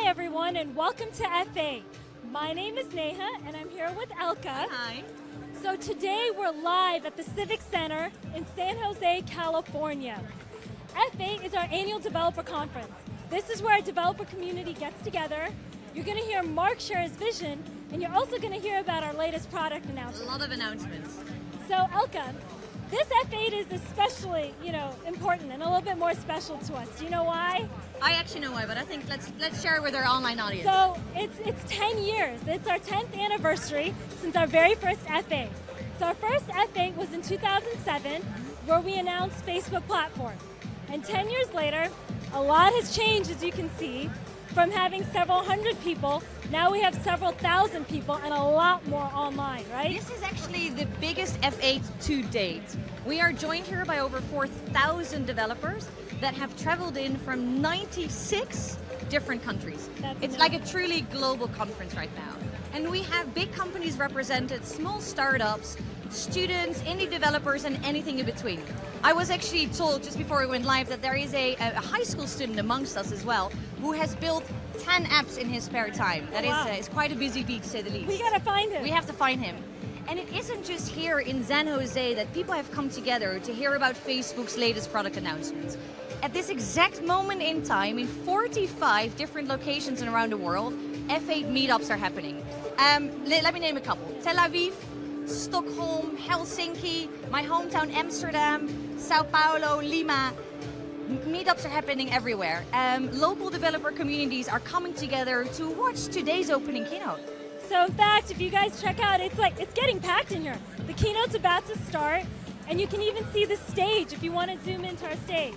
everyone, and welcome to F8. My name is Neha, and I'm here with Elka. Hi. So today we're live at the Civic Center in San Jose, California. F8 is our annual developer conference. This is where our developer community gets together. You're going to hear Mark share his vision, and you're also going to hear about our latest product announcement. A lot of announcements. So Elka, this F8 is especially, important and a little bit more special to us. Do you know why? I actually know why, but I think let's share it with our online audience. So it's 10 years. It's our 10th anniversary since our very first F8. So our first F8 was in 2007, where we announced Facebook Platform. And 10 years later, a lot has changed, as you can see. From having several hundred people, now we have several thousand people and a lot more online, right? This is actually the biggest F8 to date. We are joined here by over 4,000 developers that have traveled in from 96 different countries. It's like a truly global conference right now. And we have big companies represented, small startups, students, indie developers, and anything in between. I was actually told just before we went live that there is a high school student amongst us as well who has built 10 apps in his spare time. That is quite a busy beat, to say the least. We gotta find him. We have to find him. And it isn't just here in San Jose that people have come together to hear about Facebook's latest product announcements. At this exact moment in time, in 45 different locations around the world, F8 meetups are happening. Let me name a couple. Tel Aviv, Stockholm, Helsinki, my hometown Amsterdam, Sao Paulo, Lima. Meetups are happening everywhere. Local developer communities are coming together to watch today's opening keynote. So in fact, if you guys check out, it's getting packed in here. The keynote's about to start, and you can even see the stage if you want to zoom into our stage.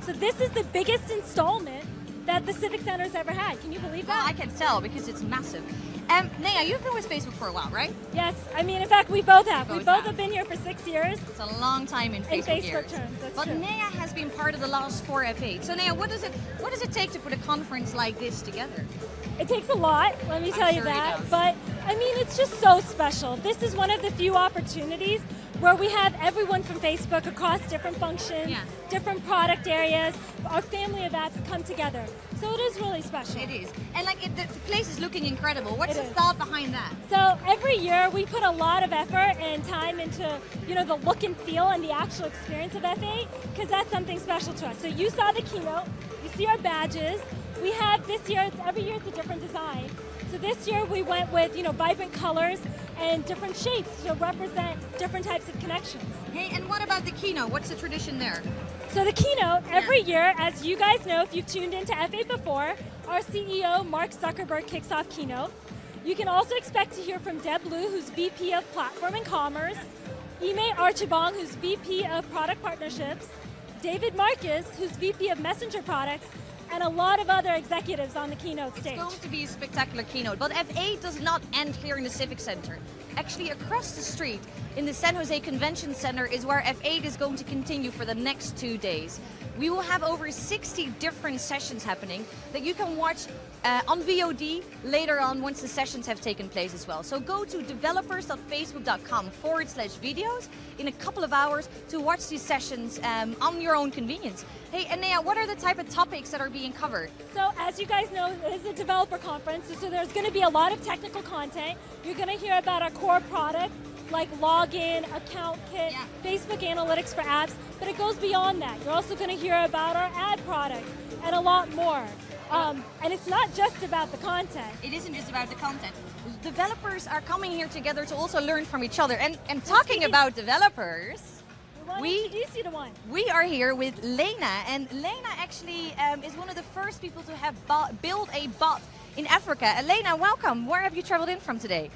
So this is the biggest installment that the Civic Center's ever had. Can you believe that? Well, I can tell because it's massive. Neha, you've been with Facebook for a while, right? Yes, in fact, we both have. We both have been here for 6 years. It's a long time in Facebook years. terms, that's but true. Neha has been part of the last 4 F8. So Neha, what does it take to put a conference like this together? It takes a lot, let me tell you sure it that. does. But it's just so special. This is one of the few opportunities where we have everyone from Facebook across different functions, different product areas. Our family of apps come together. So it is really special. It is. And the place is looking incredible. What's the thought behind that? So every year we put a lot of effort and time into the look and feel and the actual experience of F8, because that's something special to us. So you saw the keynote, you see our badges. We have this year, every year it's a different design. So this year we went with vibrant colors and different shapes to represent different types of connections. Hey, and what about the keynote? What's the tradition there? So the keynote, every year, as you guys know, if you've tuned into F8 before, our CEO, Mark Zuckerberg, kicks off keynote. You can also expect to hear from Deb Liu, who's VP of Platform and Commerce, Ime Archibong, who's VP of Product Partnerships, David Marcus, who's VP of Messenger Products, and a lot of other executives on the keynote stage. It's going to be a spectacular keynote, but F8 does not end here in the Civic Center. Actually, across the street in the San Jose Convention Center is where F8 is going to continue for the next 2 days. We will have over 60 different sessions happening that you can watch on VOD later on once the sessions have taken place as well. So go to developers.facebook.com/videos in a couple of hours to watch these sessions on your own convenience. Hey, Anea, what are the type of topics that are being covered? So as you guys know, it is a developer conference, so there's going to be a lot of technical content. You're going to hear about our core products, like Login, Account Kit, Facebook Analytics for apps, but it goes beyond that. You're also going to hear about our ad products and a lot more. And it's not just about the content. It isn't just about the content. Developers are coming here together to also learn from each other. And talking about developers, we are here with Lena, and Lena actually is one of the first people to have built a bot in Africa. Lena, welcome. Where have you traveled in from today?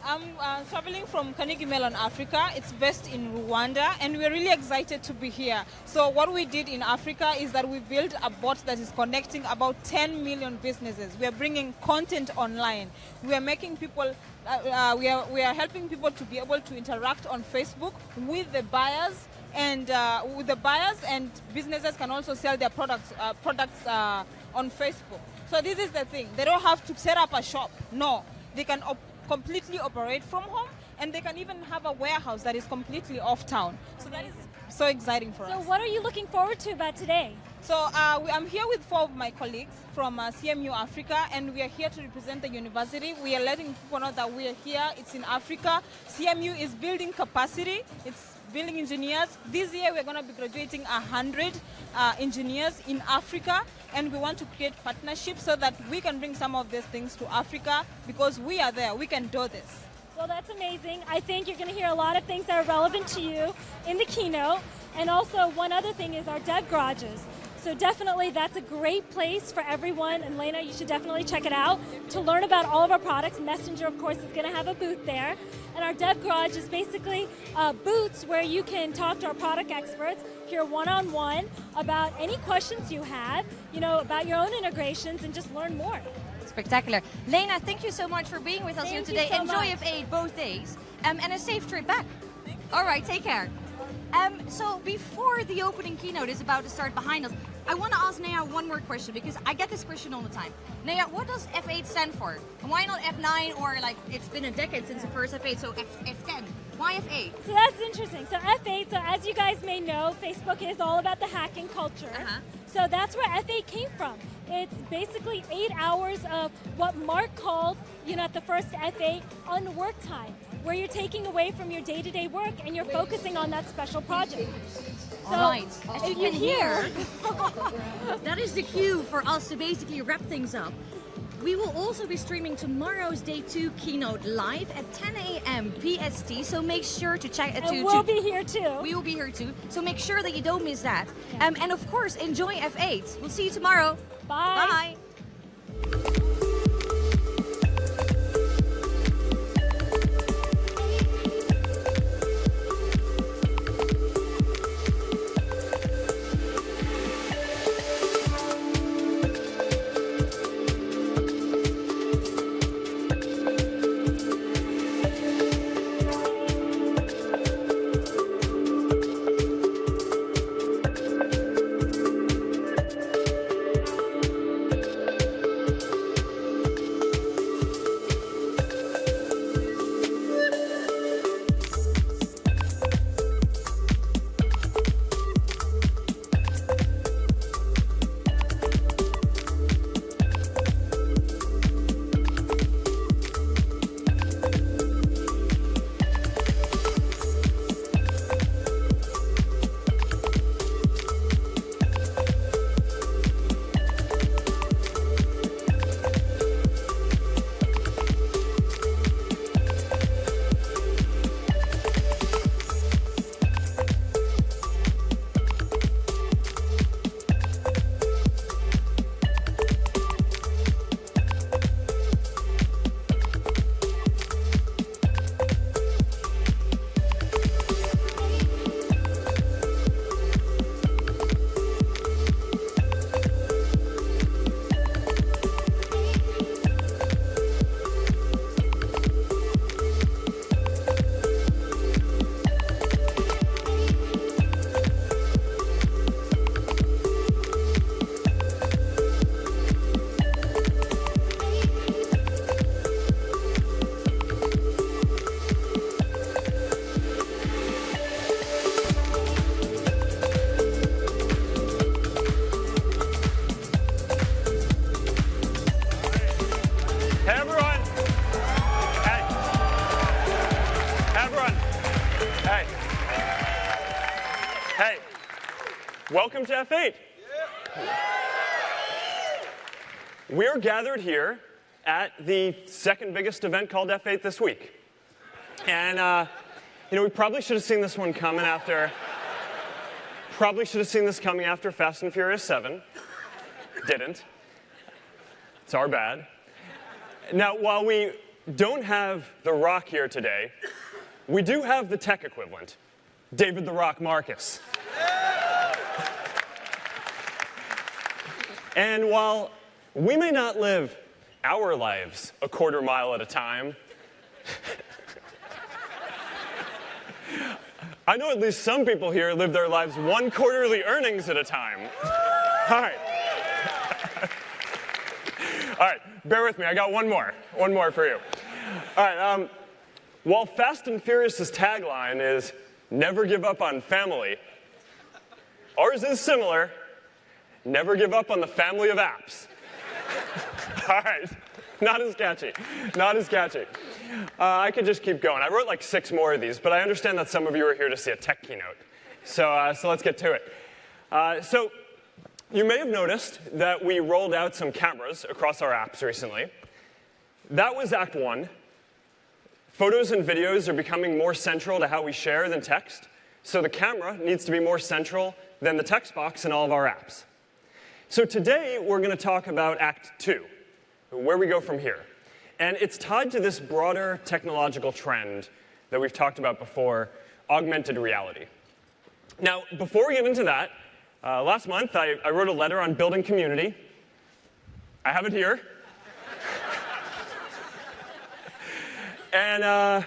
I'm traveling from Carnegie Mellon, Africa. It's based in Rwanda, and we're really excited to be here. So what we did in Africa is that we built a bot that is connecting about 10 million businesses. We are bringing content online. We are making people, we are helping people to be able to interact on Facebook with the buyers, and businesses can also sell their products on Facebook. So this is the thing. They don't have to set up a shop. No, they can completely operate from home, and they can even have a warehouse that is completely off town. So that is so exciting for us. So what are you looking forward to about today? So I'm here with 4 of my colleagues from CMU Africa, and we are here to represent the university. We are letting people know that we are here. It's in Africa. CMU is building capacity. It's building engineers. This year we're going to be graduating 100 engineers in Africa, and we want to create partnerships so that we can bring some of these things to Africa because we are there. We can do this. Well, that's amazing. I think you're going to hear a lot of things that are relevant to you in the keynote. And also, one other thing is our dev garages. So definitely that's a great place for everyone. And Lena, you should definitely check it out to learn about all of our products. Messenger, of course, is going to have a booth there. And our dev garage is basically booths where you can talk to our product experts, hear one-on-one about any questions you have, about your own integrations, and just learn more. Spectacular. Lena, thank you so much for being with us here today. Enjoy F8 both days, and a safe trip back. All right, take care. So before the opening keynote is about to start behind us, I want to ask Nea one more question because I get this question all the time. Nea, what does F8 stand for? And why not F9 or it's been a decade since the first F8, so F10? Why F8? So that's interesting. So F8, so as you guys may know, Facebook is all about the hacking culture. So that's where F8 came from. It's basically 8 hours of what Mark called, at the first F8, unwork time, where you're taking away from your day-to-day work and you're focusing on that special project. So all right, as you can hear, that is the cue for us to basically wrap things up. We will also be streaming tomorrow's Day 2 keynote live at 10 a.m. PST, so make sure to check it. And we'll be here too. We will be here too, so make sure that you don't miss that. And of course, enjoy F8. We'll see you tomorrow. Bye. Bye. Welcome to F8. We're gathered here at the second biggest event called F8 this week. And, we probably should have seen this one coming after, Fast and Furious 7. Didn't. It's our bad. Now, while we don't have The Rock here today, we do have the tech equivalent, David "The Rock" Marcus. And while we may not live our lives a quarter mile at a time, I know at least some people here live their lives one quarterly earnings at a time. All right. All right, bear with me. I got one more for you. All right, while Fast and Furious's tagline is, "Never give up on family," ours is similar, "Never give up on the family of apps." All right, not as catchy, not as catchy. I could just keep going. I wrote like 6 more of these, but I understand that some of you are here to see a tech keynote. So let's get to it. So you may have noticed that we rolled out some cameras across our apps recently. That was Act 1. Photos and videos are becoming more central to how we share than text, so the camera needs to be more central than the text box in all of our apps. So today, we're going to talk about Act 2, where we go from here. And it's tied to this broader technological trend that we've talked about before, augmented reality. Now, before we get into that, last month I wrote a letter on building community. I have it here. And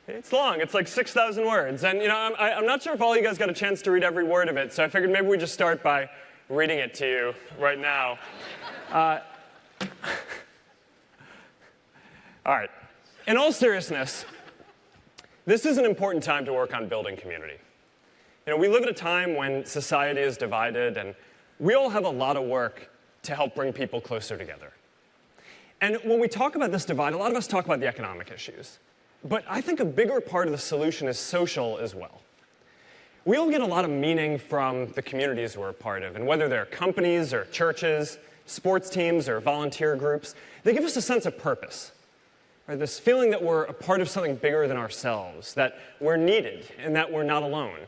it's long. It's like 6,000 words. And I'm not sure if all you guys got a chance to read every word of it, so I figured maybe we just start by reading it to you right now. All right. In all seriousness, this is an important time to work on building community. We live at a time when society is divided, and we all have a lot of work to help bring people closer together. And when we talk about this divide, a lot of us talk about the economic issues. But I think a bigger part of the solution is social as well. We all get a lot of meaning from the communities we're a part of, and whether they're companies or churches, sports teams or volunteer groups, they give us a sense of purpose. Right? This feeling that we're a part of something bigger than ourselves, that we're needed, and that we're not alone.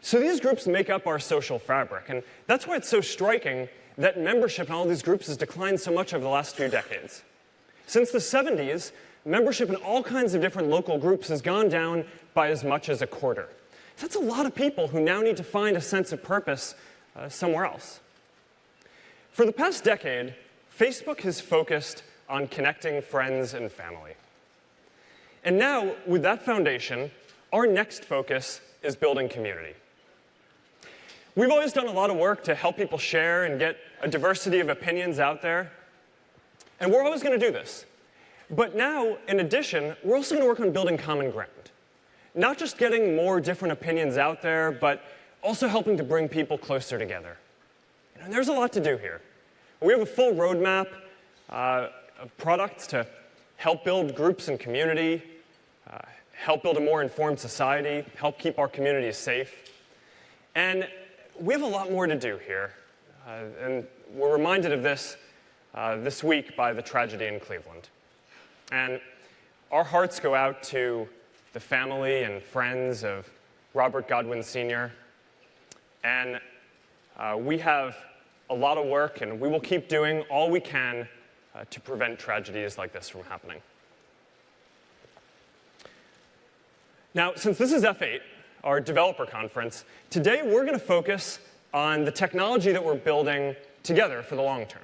So these groups make up our social fabric, and that's why it's so striking that membership in all these groups has declined so much over the last few decades. Since the 70s, membership in all kinds of different local groups has gone down by as much as a quarter. That's a lot of people who now need to find a sense of purpose somewhere else. For the past decade, Facebook has focused on connecting friends and family. And now, with that foundation, our next focus is building community. We've always done a lot of work to help people share and get a diversity of opinions out there. And we're always going to do this. But now, in addition, we're also going to work on building common ground. Not just getting more different opinions out there, but also helping to bring people closer together. And there's a lot to do here. We have a full roadmap of products to help build groups and community, help build a more informed society, help keep our communities safe. And we have a lot more to do here, and we're reminded of this this week by the tragedy in Cleveland. And our hearts go out to the family and friends of Robert Godwin Sr. And we have a lot of work, and we will keep doing all we can to prevent tragedies like this from happening. Now, since this is F8, our developer conference, today we're going to focus on the technology that we're building together for the long term.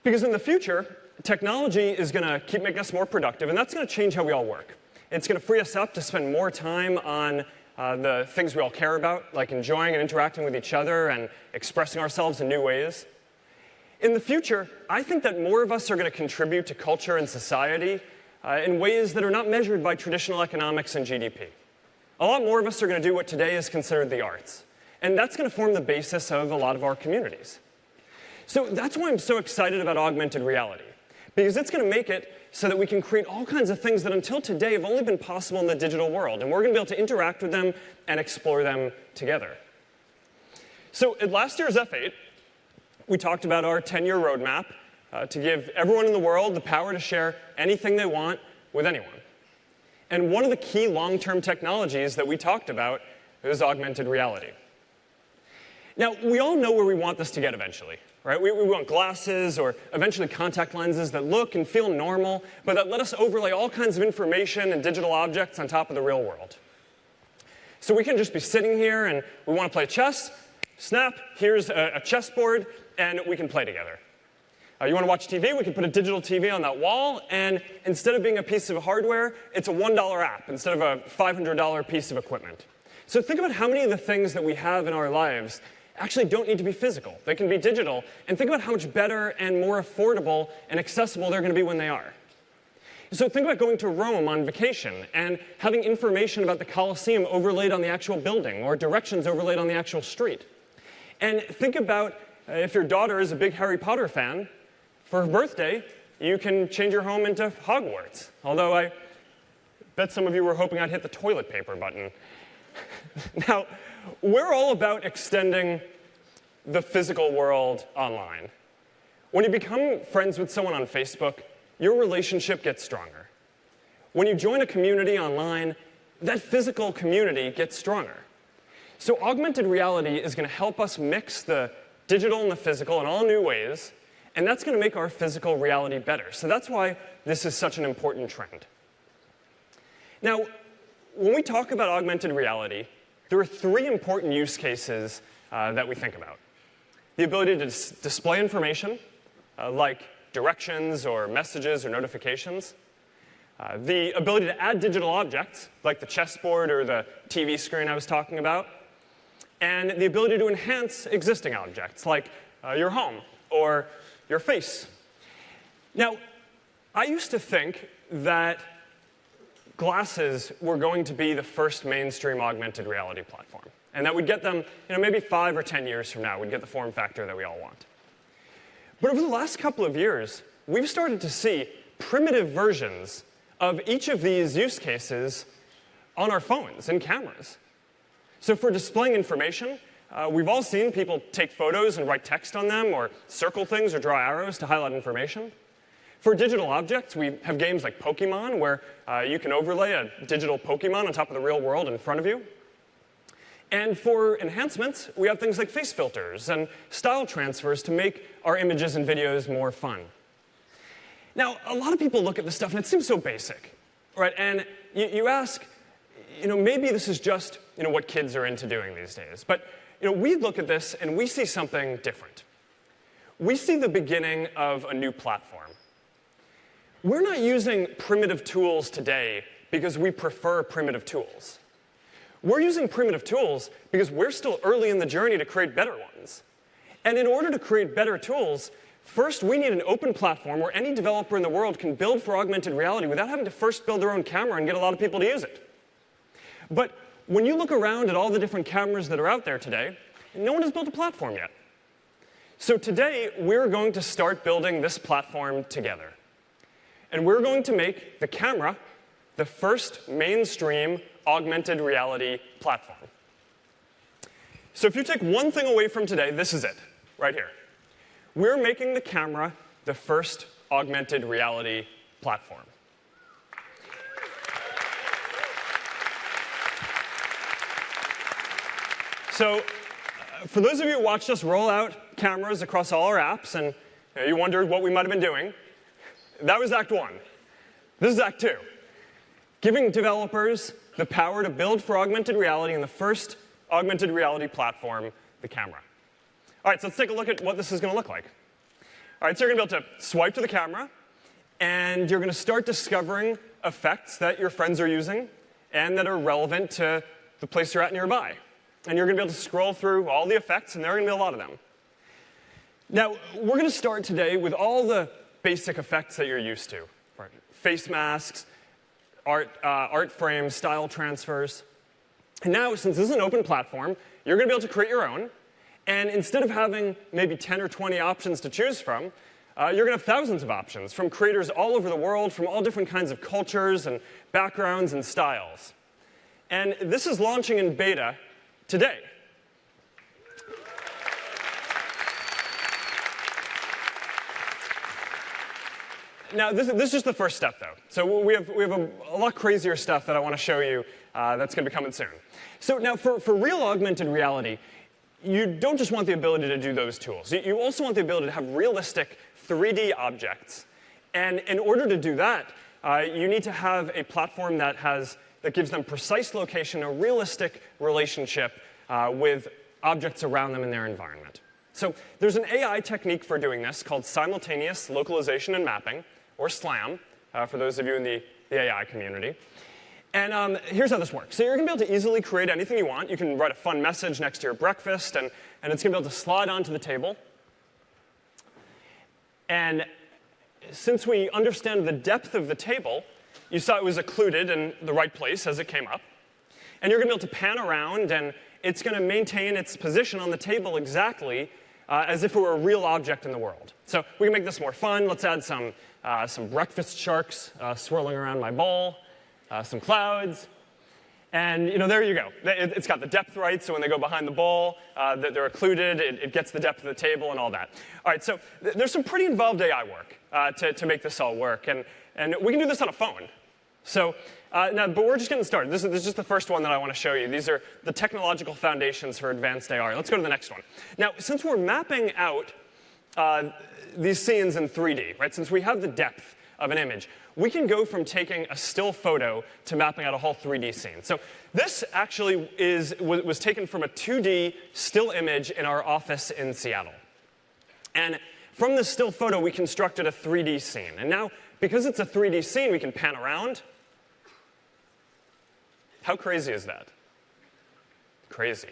Because in the future, technology is going to keep making us more productive, and that's going to change how we all work. It's going to free us up to spend more time on the things we all care about, like enjoying and interacting with each other and expressing ourselves in new ways. In the future, I think that more of us are going to contribute to culture and society in ways that are not measured by traditional economics and GDP. A lot more of us are going to do what today is considered the arts. And that's going to form the basis of a lot of our communities. So that's why I'm so excited about augmented reality, because it's going to make it so that we can create all kinds of things that until today have only been possible in the digital world. And we're going to be able to interact with them and explore them together. So at last year's F8, we talked about our 10-year roadmap to give everyone in the world the power to share anything they want with anyone. And one of the key long-term technologies that we talked about is augmented reality. Now, we all know where we want this to get eventually, right? We want glasses or eventually contact lenses that look and feel normal, but that let us overlay all kinds of information and digital objects on top of the real world. So we can just be sitting here and we want to play chess, snap, here's a chessboard, and we can play together. You want to watch TV? We can put a digital TV on that wall, and instead of being a piece of hardware, it's a $1 app instead of a $500 piece of equipment. So think about how many of the things that we have in our lives actually don't need to be physical. They can be digital, and think about how much better and more affordable and accessible they're going to be when they are. So think about going to Rome on vacation and having information about the Colosseum overlaid on the actual building or directions overlaid on the actual street. And think about if your daughter is a big Harry Potter fan, for her birthday, you can change your home into Hogwarts. Although I bet some of you were hoping I'd hit the toilet paper button. Now, we're all about extending the physical world online. When you become friends with someone on Facebook, your relationship gets stronger. When you join a community online, that physical community gets stronger. So augmented reality is going to help us mix the digital and the physical in all new ways, and that's going to make our physical reality better. So that's why this is such an important trend. Now, when we talk about augmented reality, there are three important use cases that we think about. The ability to display information, like directions or messages or notifications. The ability to add digital objects, like the chessboard or the TV screen I was talking about. And the ability to enhance existing objects, like your home or your face. Now, I used to think that glasses were going to be the first mainstream augmented reality platform, and that we'd get them, maybe 5 or 10 years from now, we'd get the form factor that we all want. But over the last couple of years, we've started to see primitive versions of each of these use cases on our phones and cameras. So for displaying information, we've all seen people take photos and write text on them, or circle things or draw arrows to highlight information. For digital objects, we have games like Pokemon, where you can overlay a digital Pokemon on top of the real world in front of you. And for enhancements, we have things like face filters and style transfers to make our images and videos more fun. Now, a lot of people look at this stuff, and it seems so basic, right? And you ask, maybe this is just what kids are into doing these days. But we look at this, and we see something different. We see the beginning of a new platform. We're not using primitive tools today because we prefer primitive tools. We're using primitive tools because we're still early in the journey to create better ones. And in order to create better tools, first we need an open platform where any developer in the world can build for augmented reality without having to first build their own camera and get a lot of people to use it. But when you look around at all the different cameras that are out there today, no one has built a platform yet. So today, we're going to start building this platform together. And we're going to make the camera the first mainstream augmented reality platform. So if you take one thing away from today, this is it, right here. We're making the camera the first augmented reality platform. So for those of you who watched us roll out cameras across all our apps, and you wondered what we might have been doing, that was Act 1. This is Act 2. Giving developers the power to build for augmented reality in the first augmented reality platform, the camera. All right, so let's take a look at what this is going to look like. All right, so you're going to be able to swipe to the camera, and you're going to start discovering effects that your friends are using and that are relevant to the place you're at nearby. And you're going to be able to scroll through all the effects, and there are going to be a lot of them. Now, we're going to start today with all the basic effects that you're used to. Right? Face masks, art frames, style transfers. And now, since this is an open platform, you're going to be able to create your own. And instead of having maybe 10 or 20 options to choose from, you're going to have thousands of options from creators all over the world, from all different kinds of cultures and backgrounds and styles. And this is launching in beta today. Now, this is just the first step, though. So we have a lot crazier stuff that I want to show you that's going to be coming soon. So now, for real augmented reality, you don't just want the ability to do those tools. You also want the ability to have realistic 3D objects. And in order to do that, you need to have a platform that gives them precise location, a realistic relationship with objects around them in their environment. So there's an AI technique for doing this called simultaneous localization and mapping, or SLAM, for those of you in the AI community. And here's how this works. So you're going to be able to easily create anything you want. You can write a fun message next to your breakfast, and it's going to be able to slide onto the table. And since we understand the depth of the table, you saw it was occluded in the right place as it came up. And you're going to be able to pan around, and it's going to maintain its position on the table exactly as if it were a real object in the world. So we can make this more fun. Let's add some breakfast sharks swirling around my bowl, some clouds. And there you go. It's got the depth right, so when they go behind the bowl, they're occluded. It gets the depth of the table and all that. All right, so there's some pretty involved AI work to make this all work. And we can do this on a phone. So but we're just getting started. This is just the first one that I want to show you. These are the technological foundations for advanced AR. Let's go to the next one. Now, since we're mapping out these scenes in 3D, right? Since we have the depth of an image, we can go from taking a still photo to mapping out a whole 3D scene. So this actually was taken from a 2D still image in our office in Seattle. And from this still photo, we constructed a 3D scene. And now, because it's a 3D scene, we can pan around. How crazy is that? Crazy.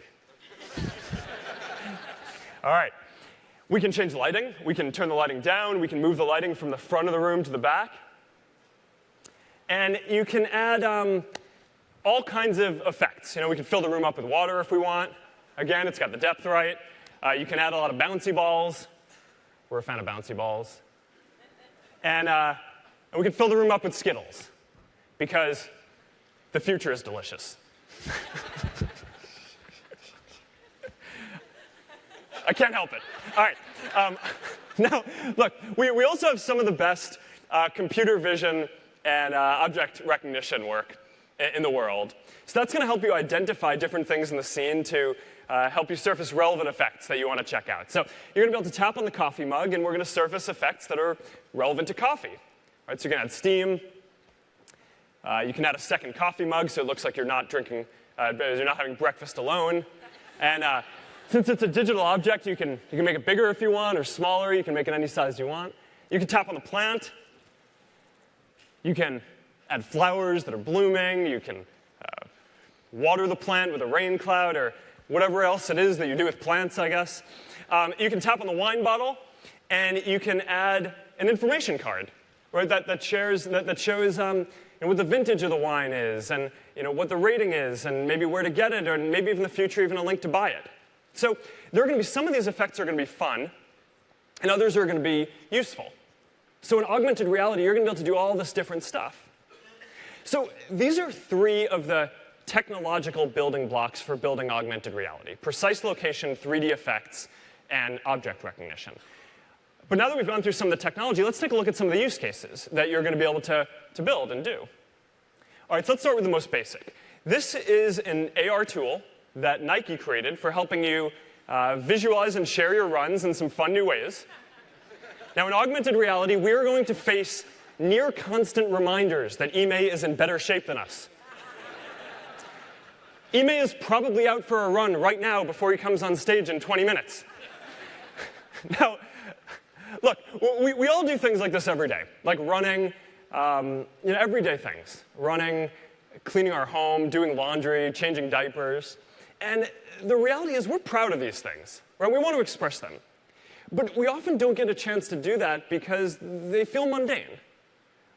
All right. We can change lighting. We can turn the lighting down. We can move the lighting from the front of the room to the back. And you can add all kinds of effects. We can fill the room up with water if we want. Again, it's got the depth right. You can add a lot of bouncy balls. We're a fan of bouncy balls. And we can fill the room up with Skittles, because the future is delicious. I can't help it. All right. Now, look, we also have some of the best computer vision and object recognition work in the world. So that's going to help you identify different things in the scene to help you surface relevant effects that you want to check out. So you're going to be able to tap on the coffee mug, and we're going to surface effects that are relevant to coffee. All right, so you can add steam. You can add a second coffee mug, so it looks like you're not drinking, you're not having breakfast alone. And since it's a digital object, you can make it bigger if you want, or smaller. You can make it any size you want. You can tap on the plant. You can add flowers that are blooming. You can water the plant with a rain cloud, or whatever else it is that you do with plants, I guess. You can tap on the wine bottle, and you can add an information card, right? That shows what the vintage of the wine is, and what the rating is, and maybe where to get it, or maybe even in the future, even a link to buy it. So there are going to be some of these effects are going to be fun, and others are going to be useful. So in augmented reality, you're going to be able to do all this different stuff. So these are three of the technological building blocks for building augmented reality: precise location, 3D effects, and object recognition. But now that we've gone through some of the technology, let's take a look at some of the use cases that you're going to be able to build and do. All right, so let's start with the most basic. This is an AR tool that Nike created for helping you visualize and share your runs in some fun new ways. Now, in augmented reality, we're going to face near constant reminders that Ime is in better shape than us. Ime is probably out for a run right now before he comes on stage in 20 minutes. Now, look, we all do things like this every day, like running, everyday things. Running, cleaning our home, doing laundry, changing diapers. And the reality is we're proud of these things, right? We want to express them. But we often don't get a chance to do that because they feel mundane,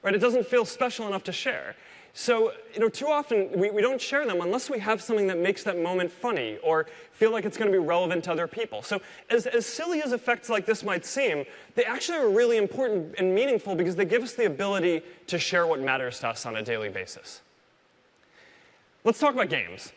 right? It doesn't feel special enough to share. So, too often we don't share them unless we have something that makes that moment funny or feel like it's going to be relevant to other people. So as silly as effects like this might seem, they actually are really important and meaningful because they give us the ability to share what matters to us on a daily basis. Let's talk about games.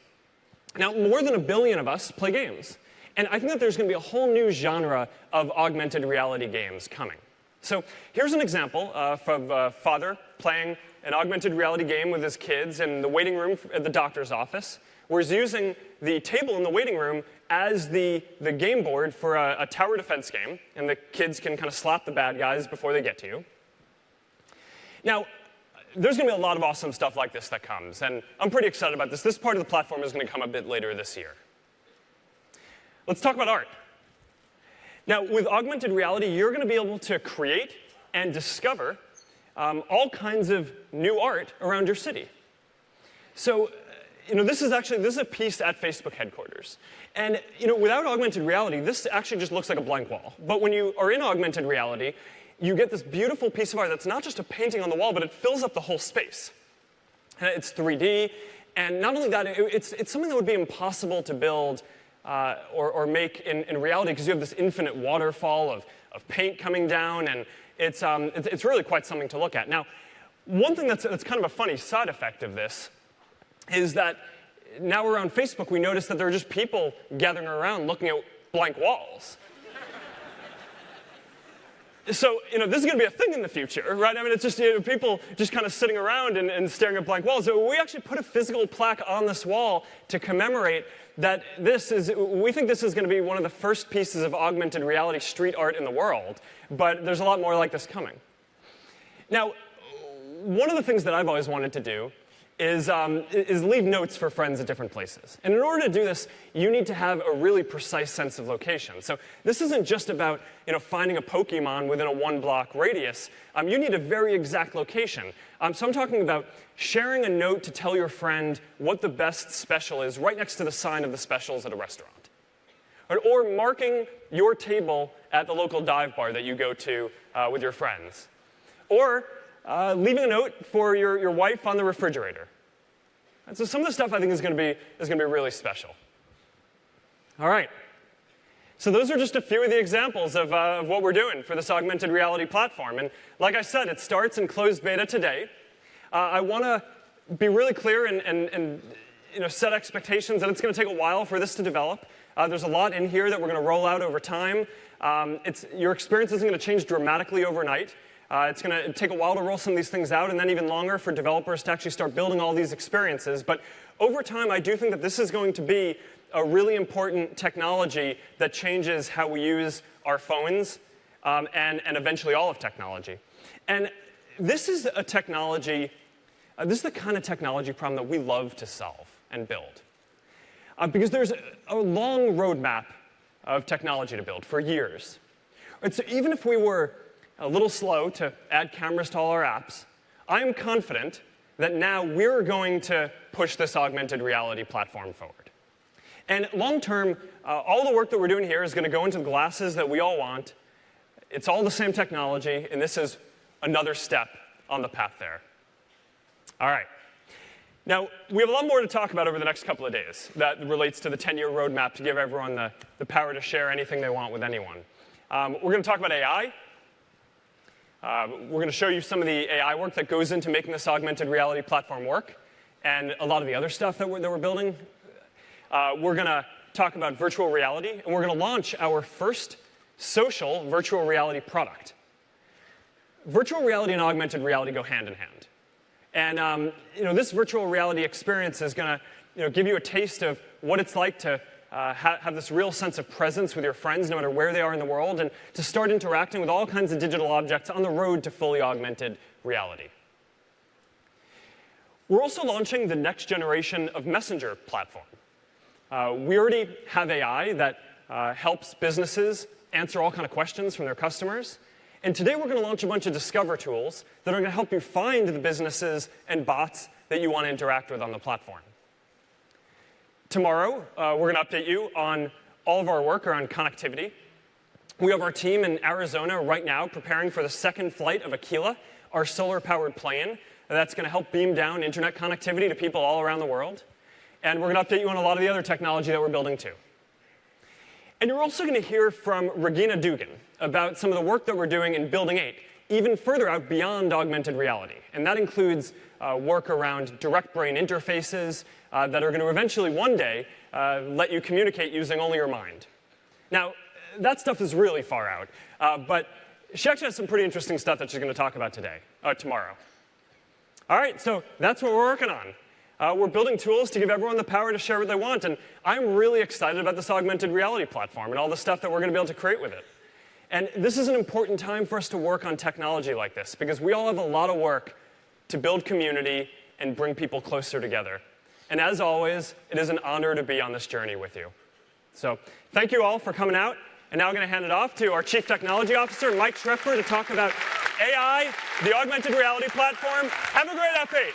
Now, more than 1 billion of us play games. And I think that there's going to be a whole new genre of augmented reality games coming. So here's an example of a father playing an augmented reality game with his kids in the waiting room at the doctor's office, where he's using the table in the waiting room as the game board for a tower defense game, and the kids can kind of slap the bad guys before they get to you. Now, there's going to be a lot of awesome stuff like this that comes, and I'm pretty excited about this. This part of the platform is going to come a bit later this year. Let's talk about art. Now, with augmented reality, you're going to be able to create and discover all kinds of new art around your city. So, this is a piece at Facebook headquarters. And, without augmented reality, this actually just looks like a blank wall. But when you are in augmented reality, you get this beautiful piece of art that's not just a painting on the wall, but it fills up the whole space. And it's 3D, and not only that, it's something that would be impossible to build or make in reality, because you have this infinite waterfall of paint coming down, and it's really quite something to look at. Now, one thing that's kind of a funny side effect of this is that now we're on Facebook, we notice that there are just people gathering around looking at blank walls. So, this is going to be a thing in the future, right? I mean, it's just people just kind of sitting around and staring at blank walls. So we actually put a physical plaque on this wall to commemorate that we think this is going to be one of the first pieces of augmented reality street art in the world, but there's a lot more like this coming. Now, one of the things that I've always wanted to do is leave notes for friends at different places. And in order to do this, you need to have a really precise sense of location. So this isn't just about finding a Pokemon within a 1-block radius. You need a very exact location. So I'm talking about sharing a note to tell your friend what the best special is right next to the sign of the specials at a restaurant. Or marking your table at the local dive bar that you go to with your friends. Or leaving a note for your wife on the refrigerator. And so some of the stuff I think is going to be really special. All right. So those are just a few of the examples of what we're doing for this augmented reality platform. And like I said, it starts in closed beta today. I want to be really clear and set expectations that it's going to take a while for this to develop. There's a lot in here that we're going to roll out over time. Your experience isn't going to change dramatically overnight. It's going to take a while to roll some of these things out, and then even longer for developers to actually start building all these experiences. But over time, I do think that this is going to be a really important technology that changes how we use our phones and eventually all of technology. And this is a technology, this is the kind of technology problem that we love to solve and build. Because there's a long roadmap of technology to build for years. And so even if we were a little slow to add cameras to all our apps, I am confident that now we're going to push this augmented reality platform forward. And long term, all the work that we're doing here is going to go into the glasses that we all want. It's all the same technology, and this is another step on the path there. All right. Now, we have a lot more to talk about over the next couple of days that relates to the 10-year roadmap to give everyone the power to share anything they want with anyone. We're going to talk about AI. We're going to show you some of the AI work that goes into making this augmented reality platform work, and a lot of the other stuff that we're building. We're going to talk about virtual reality, and we're going to launch our first social virtual reality product. Virtual reality and augmented reality go hand in hand. And this virtual reality experience is going to give you a taste of what it's like to have this real sense of presence with your friends, no matter where they are in the world, and to start interacting with all kinds of digital objects on the road to fully augmented reality. We're also launching the next generation of Messenger platform. We already have AI that helps businesses answer all kinds of questions from their customers. And today we're going to launch a bunch of Discover tools that are going to help you find the businesses and bots that you want to interact with on the platform. Tomorrow, we're going to update you on all of our work around connectivity. We have our team in Arizona right now preparing for the second flight of Aquila, our solar-powered plane that's going to help beam down internet connectivity to people all around the world. And we're going to update you on a lot of the other technology that we're building too. And you're also going to hear from Regina Dugan about some of the work that we're doing in Building 8, even further out beyond augmented reality. And that includes work around direct brain interfaces that are going to eventually one day let you communicate using only your mind. Now, that stuff is really far out, but she actually has some pretty interesting stuff that she's going to talk about tomorrow. All right, so that's what we're working on. We're building tools to give everyone the power to share what they want, and I'm really excited about this augmented reality platform and all the stuff that we're going to be able to create with it. And this is an important time for us to work on technology like this, because we all have a lot of work to build community and bring people closer together. And as always, it is an honor to be on this journey with you. So thank you all for coming out. And now I'm going to hand it off to our Chief Technology Officer, Mike Schroepfer, to talk about AI, the augmented reality platform. Have a great F8.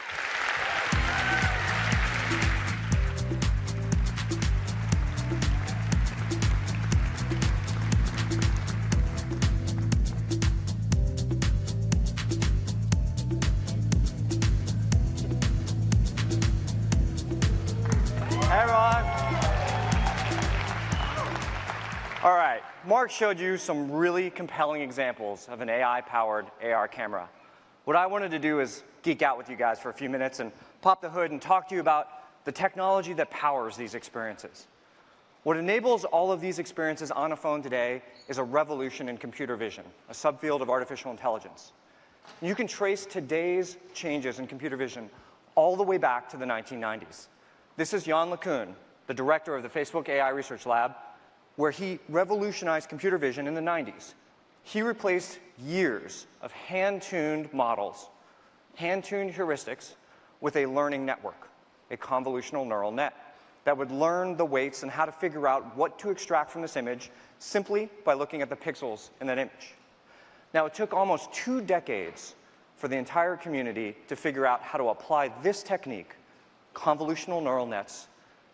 All right, Mark showed you some really compelling examples of an AI-powered AR camera. What I wanted to do is geek out with you guys for a few minutes and pop the hood and talk to you about the technology that powers these experiences. What enables all of these experiences on a phone today is a revolution in computer vision, a subfield of artificial intelligence. You can trace today's changes in computer vision all the way back to the 1990s. This is Yann LeCun, the director of the Facebook AI Research Lab, where he revolutionized computer vision in the 90s. He replaced years of hand-tuned models, hand-tuned heuristics, with a learning network, a convolutional neural net, that would learn the weights and how to figure out what to extract from this image simply by looking at the pixels in that image. Now, it took almost 2 decades for the entire community to figure out how to apply this technique, convolutional neural nets,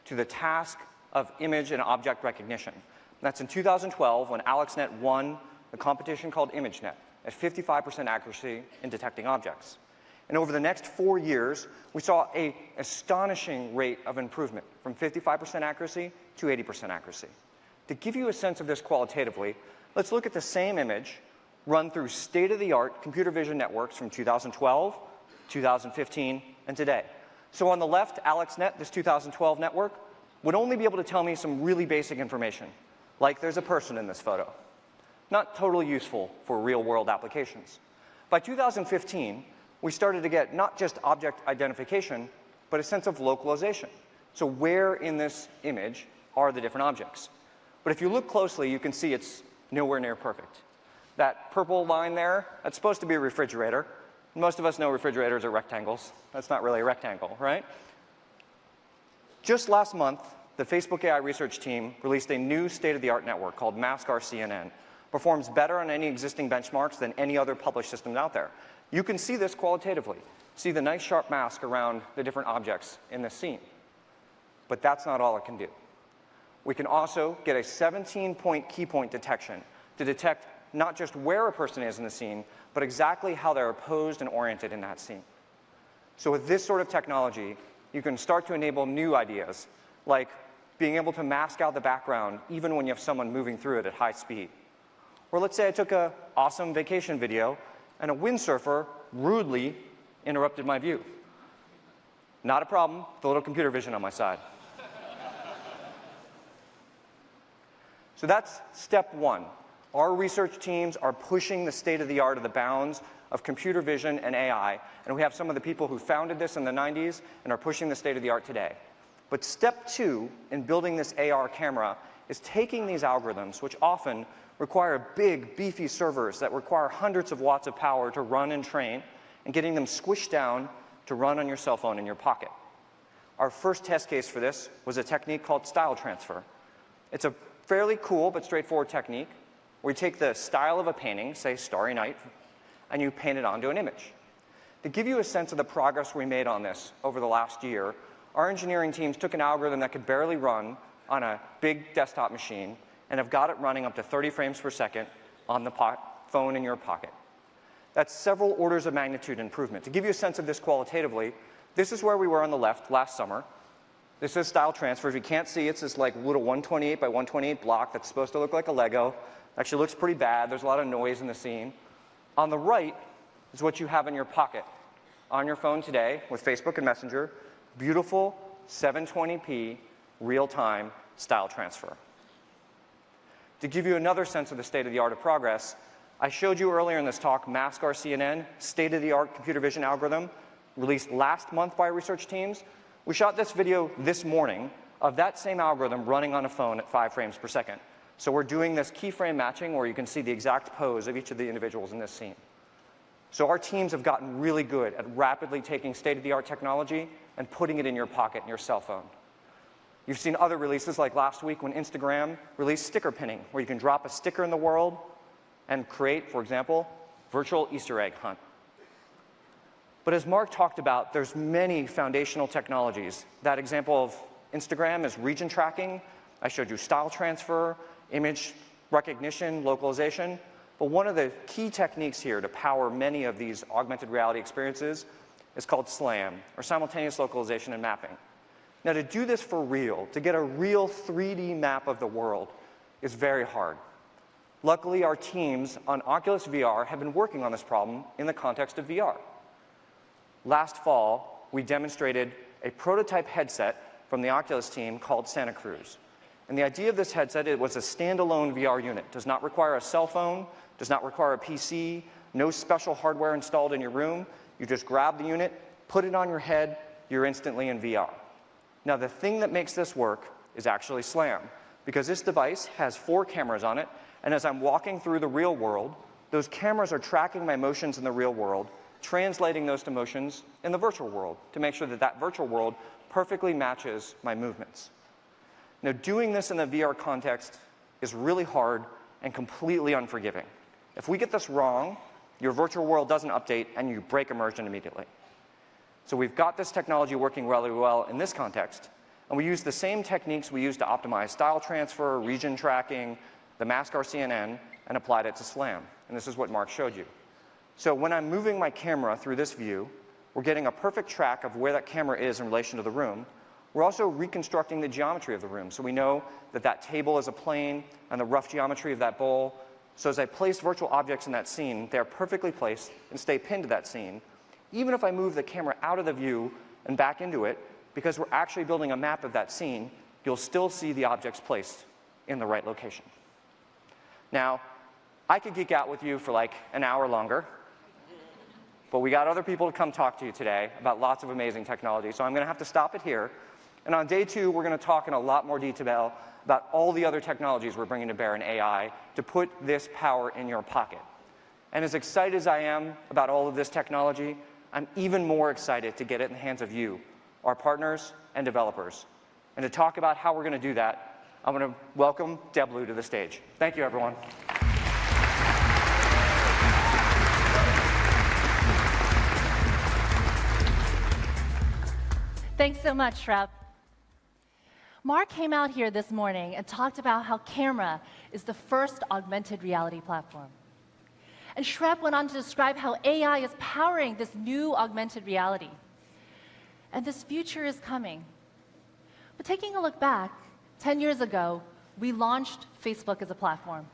to the task of image and object recognition. And that's in 2012 when AlexNet won a competition called ImageNet at 55% accuracy in detecting objects. And over the next 4 years, we saw an astonishing rate of improvement from 55% accuracy to 80% accuracy. To give you a sense of this qualitatively, let's look at the same image run through state-of-the-art computer vision networks from 2012, 2015, and today. So on the left, AlexNet, this 2012 network, would only be able to tell me some really basic information, like there's a person in this photo. Not totally useful for real-world applications. By 2015, we started to get not just object identification, but a sense of localization. So where in this image are the different objects? But if you look closely, you can see it's nowhere near perfect. That purple line there, that's supposed to be a refrigerator. Most of us know refrigerators are rectangles. That's not really a rectangle, right? Just last month, the Facebook AI research team released a new state-of-the-art network called MaskRCNN. Performs better on any existing benchmarks than any other published systems out there. You can see this qualitatively. See the nice sharp mask around the different objects in this scene. But that's not all it can do. We can also get a 17-point key point detection to detect not just where a person is in the scene, but exactly how they're posed and oriented in that scene. So with this sort of technology, you can start to enable new ideas, like being able to mask out the background even when you have someone moving through it at high speed. Or let's say I took an awesome vacation video and a windsurfer rudely interrupted my view. Not a problem with a little computer vision on my side. So that's step one. Our research teams are pushing the state-of-the-art of the bounds of computer vision and AI, and we have some of the people who founded this in the 90s and are pushing the state-of-the-art today. But step two in building this AR camera is taking these algorithms, which often require big, beefy servers that require hundreds of watts of power to run and train, and getting them squished down to run on your cell phone in your pocket. Our first test case for this was a technique called style transfer. It's a fairly cool but straightforward technique where you take the style of a painting, say Starry Night, and you paint it onto an image. To give you a sense of the progress we made on this over the last year, our engineering teams took an algorithm that could barely run on a big desktop machine and have got it running up to 30 frames per second on the phone in your pocket. That's several orders of magnitude improvement. To give you a sense of this qualitatively, this is where we were on the left last summer. This is style transfer. If you can't see, it's this like little 128 by 128 block that's supposed to look like a Lego. Actually looks pretty bad. There's a lot of noise in the scene. On the right is what you have in your pocket on your phone today with Facebook and Messenger. Beautiful 720p real-time style transfer. To give you another sense of the state-of-the-art of progress, I showed you earlier in this talk MaskRCNN, state-of-the-art computer vision algorithm, released last month by research teams. We shot this video this morning of that same algorithm running on a phone at 5 frames per second. So we're doing this keyframe matching where you can see the exact pose of each of the individuals in this scene. So our teams have gotten really good at rapidly taking state-of-the-art technology and putting it in your pocket in your cell phone. You've seen other releases like last week when Instagram released sticker pinning, where you can drop a sticker in the world and create, for example, virtual Easter egg hunt. But as Mark talked about, there's many foundational technologies. That example of Instagram is region tracking. I showed you style transfer, image recognition, localization. But one of the key techniques here to power many of these augmented reality experiences is called SLAM, or simultaneous localization and mapping. Now, to do this for real, to get a real 3D map of the world, is very hard. Luckily, our teams on Oculus VR have been working on this problem in the context of VR. Last fall, we demonstrated a prototype headset from the Oculus team called Santa Cruz. And the idea of this headset, it was a standalone VR unit. Does not require a cell phone, does not require a PC, no special hardware installed in your room. You just grab the unit, put it on your head, you're instantly in VR. Now, the thing that makes this work is actually SLAM, because this device has 4 cameras on it, and as I'm walking through the real world, those cameras are tracking my motions in the real world, translating those to motions in the virtual world to make sure that that virtual world perfectly matches my movements. Now, doing this in the VR context is really hard and completely unforgiving. If we get this wrong, your virtual world doesn't update and you break immersion immediately. So we've got this technology working really well in this context, and we use the same techniques we use to optimize style transfer, region tracking, the mask RCNN, and applied it to SLAM. And this is what Mark showed you. So when I'm moving my camera through this view, we're getting a perfect track of where that camera is in relation to the room. We're also reconstructing the geometry of the room. So we know that that table is a plane and the rough geometry of that bowl. So as I place virtual objects in that scene, they're perfectly placed and stay pinned to that scene, even if I move the camera out of the view and back into it, because we're actually building a map of that scene, you'll still see the objects placed in the right location. Now, I could geek out with you for like an hour longer, but we got other people to come talk to you today about lots of amazing technology, so I'm going to have to stop it here. And on day 2, we're going to talk in a lot more detail about all the other technologies we're bringing to bear in AI to put this power in your pocket. And as excited as I am about all of this technology, I'm even more excited to get it in the hands of you, our partners and developers. And to talk about how we're going to do that, I'm going to welcome Deb Liu to the stage. Thank you, everyone. Thanks so much, Shrep. Mark came out here this morning and talked about how Camera is the first augmented reality platform. And Shrep went on to describe how AI is powering this new augmented reality. And this future is coming. But taking a look back, 10 years ago, we launched Facebook as a platform.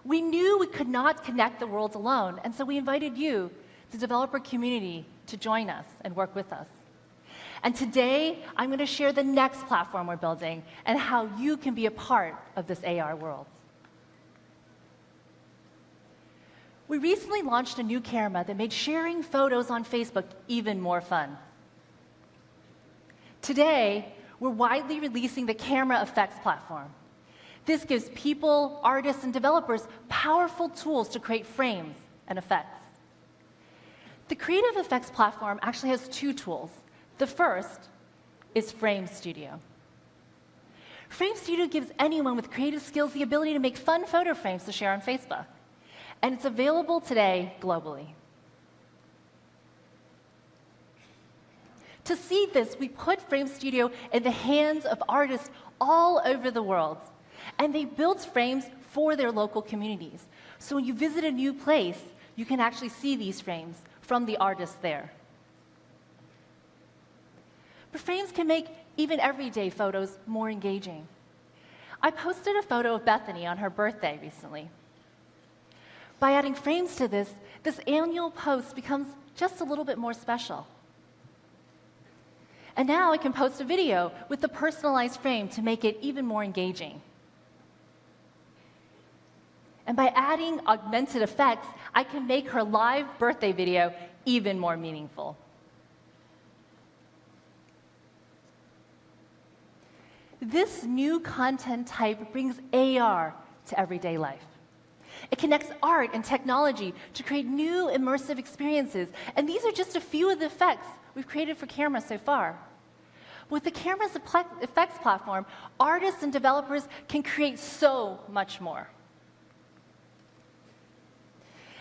We knew we could not connect the world alone, and so we invited you, the developer community, to join us and work with us. And today, I'm going to share the next platform we're building and how you can be a part of this AR world. We recently launched a new camera that made sharing photos on Facebook even more fun. Today, we're widely releasing the Camera Effects platform. This gives people, artists, and developers powerful tools to create frames and effects. The Creative Effects platform actually has 2 tools. The first is Frame Studio. Frame Studio gives anyone with creative skills the ability to make fun photo frames to share on Facebook. And it's available today globally. To see this, we put Frame Studio in the hands of artists all over the world. And they built frames for their local communities. So when you visit a new place, you can actually see these frames from the artists there. But frames can make even everyday photos more engaging. I posted a photo of Bethany on her birthday recently. By adding frames to this annual post becomes just a little bit more special. And now I can post a video with the personalized frame to make it even more engaging. And by adding augmented effects, I can make her live birthday video even more meaningful. This new content type brings AR to everyday life. It connects art and technology to create new immersive experiences, and these are just a few of the effects we've created for Camera so far. With the Camera Effects platform, artists and developers can create so much more.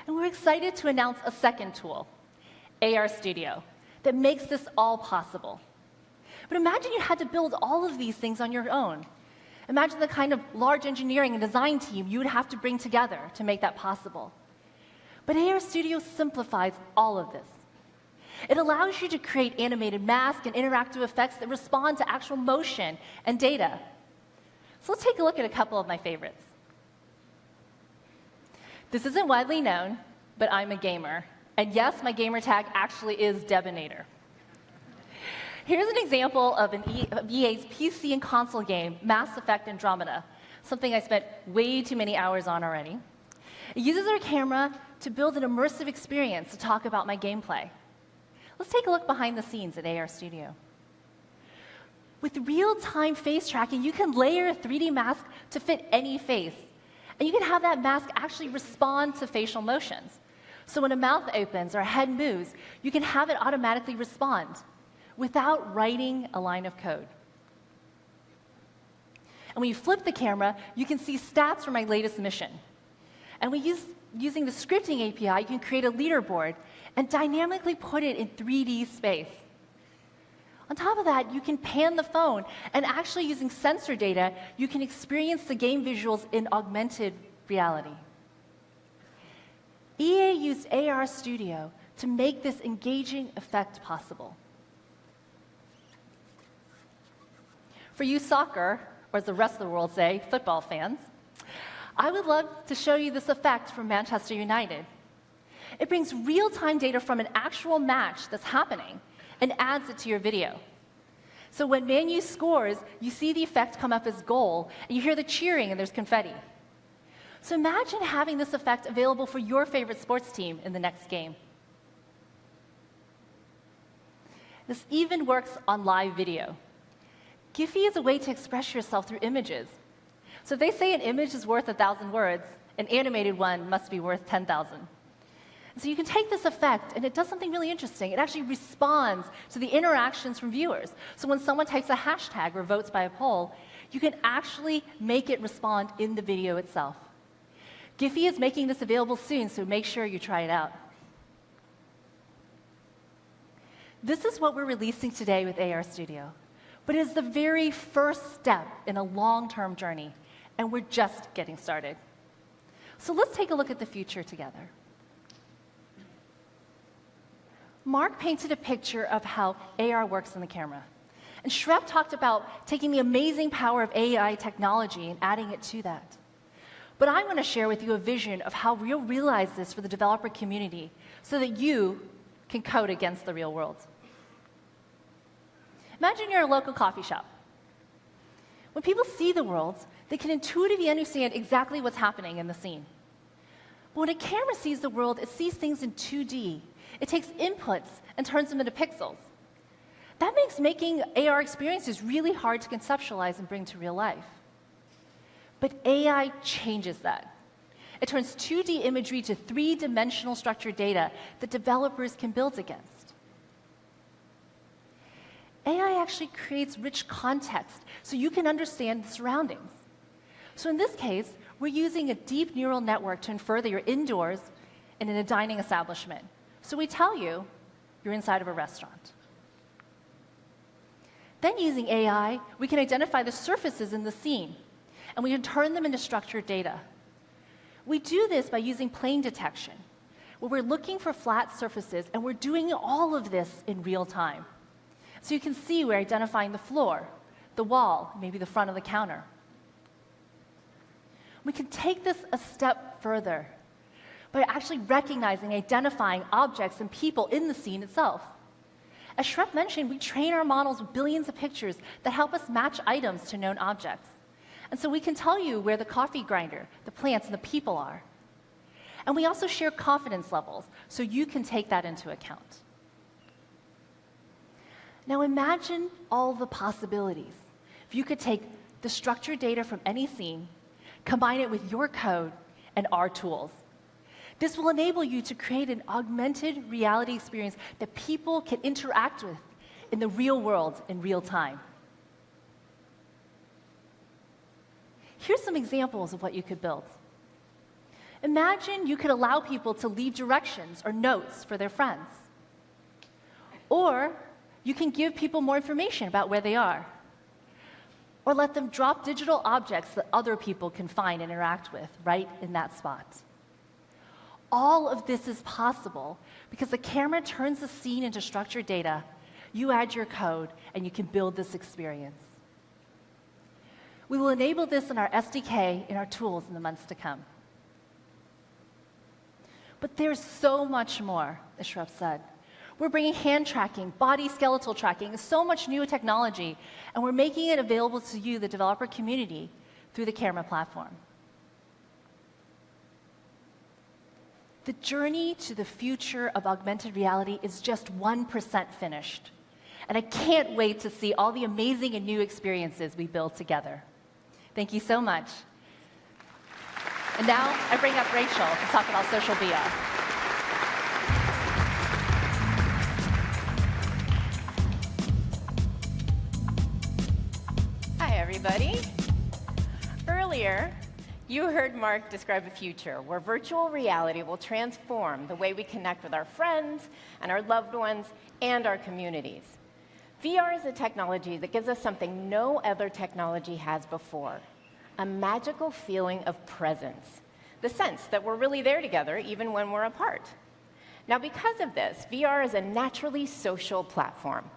And we're excited to announce a second tool, AR Studio, that makes this all possible. But imagine you had to build all of these things on your own. Imagine the kind of large engineering and design team you would have to bring together to make that possible. But AR Studio simplifies all of this. It allows you to create animated masks and interactive effects that respond to actual motion and data. So let's take a look at a couple of my favorites. This isn't widely known, but I'm a gamer. And yes, my gamer tag actually is Debinator. Here's an example of EA's PC and console game, Mass Effect Andromeda, something I spent way too many hours on already. It uses our camera to build an immersive experience to talk about my gameplay. Let's take a look behind the scenes at AR Studio. With real-time face tracking, you can layer a 3D mask to fit any face. And you can have that mask actually respond to facial motions. So when a mouth opens or a head moves, you can have it automatically respond without writing a line of code. And when you flip the camera, you can see stats from my latest mission. And using the scripting API, you can create a leaderboard and dynamically put it in 3D space. On top of that, you can pan the phone, and actually using sensor data, you can experience the game visuals in augmented reality. EA used AR Studio to make this engaging effect possible. For you soccer, or as the rest of the world say, football fans, I would love to show you this effect from Manchester United. It brings real-time data from an actual match that's happening and adds it to your video. So when Man U scores, you see the effect come up as goal, and you hear the cheering and there's confetti. So imagine having this effect available for your favorite sports team in the next game. This even works on live video. Giphy is a way to express yourself through images. So if they say an image is worth 1,000 words, an animated one must be worth 10,000. So you can take this effect, and it does something really interesting. It actually responds to the interactions from viewers. So when someone types a hashtag or votes by a poll, you can actually make it respond in the video itself. Giphy is making this available soon, so make sure you try it out. This is what we're releasing today with AR Studio, but it is the very first step in a long-term journey, and we're just getting started. So let's take a look at the future together. Mark painted a picture of how AR works in the camera. And Shrep talked about taking the amazing power of AI technology and adding it to that. But I want to share with you a vision of how we'll realize this for the developer community so that you can code against the real world. Imagine you're a local coffee shop. When people see the world, they can intuitively understand exactly what's happening in the scene. But when a camera sees the world, it sees things in 2D. It takes inputs and turns them into pixels. That makes making AR experiences really hard to conceptualize and bring to real life. But AI changes that. It turns 2D imagery to 3-dimensional structured data that developers can build against. AI actually creates rich context so you can understand the surroundings. So in this case, we're using a deep neural network to infer that you're indoors and in a dining establishment. So we tell you you're inside of a restaurant. Then using AI, we can identify the surfaces in the scene, and we can turn them into structured data. We do this by using plane detection, where we're looking for flat surfaces, and we're doing all of this in real time. So you can see we're identifying the floor, the wall, maybe the front of the counter. We can take this a step further by actually recognizing, identifying objects and people in the scene itself. As Shrep mentioned, we train our models with billions of pictures that help us match items to known objects. And so we can tell you where the coffee grinder, the plants, and the people are. And we also share confidence levels, so you can take that into account. Now imagine all the possibilities. If you could take the structured data from any scene, combine it with your code and our tools. This will enable you to create an augmented reality experience that people can interact with in the real world in real time. Here's some examples of what you could build. Imagine you could allow people to leave directions or notes for their friends. Or you can give people more information about where they are. Or let them drop digital objects that other people can find and interact with right in that spot. All of this is possible because the camera turns the scene into structured data. You add your code, and you can build this experience. We will enable this in our SDK in our tools in the months to come. But there's so much more, as Shrep said. We're bringing hand tracking, body skeletal tracking, so much new technology, and we're making it available to you, the developer community, through the Camera platform. The journey to the future of augmented reality is just 1% finished. And I can't wait to see all the amazing and new experiences we build together. Thank you so much. And now I bring up Rachel to talk about social VR. Hi, everybody. Earlier, you heard Mark describe a future where virtual reality will transform the way we connect with our friends and our loved ones and our communities. VR is a technology that gives us something no other technology has before, a magical feeling of presence, the sense that we're really there together even when we're apart. Now, because of this, VR is a naturally social platform,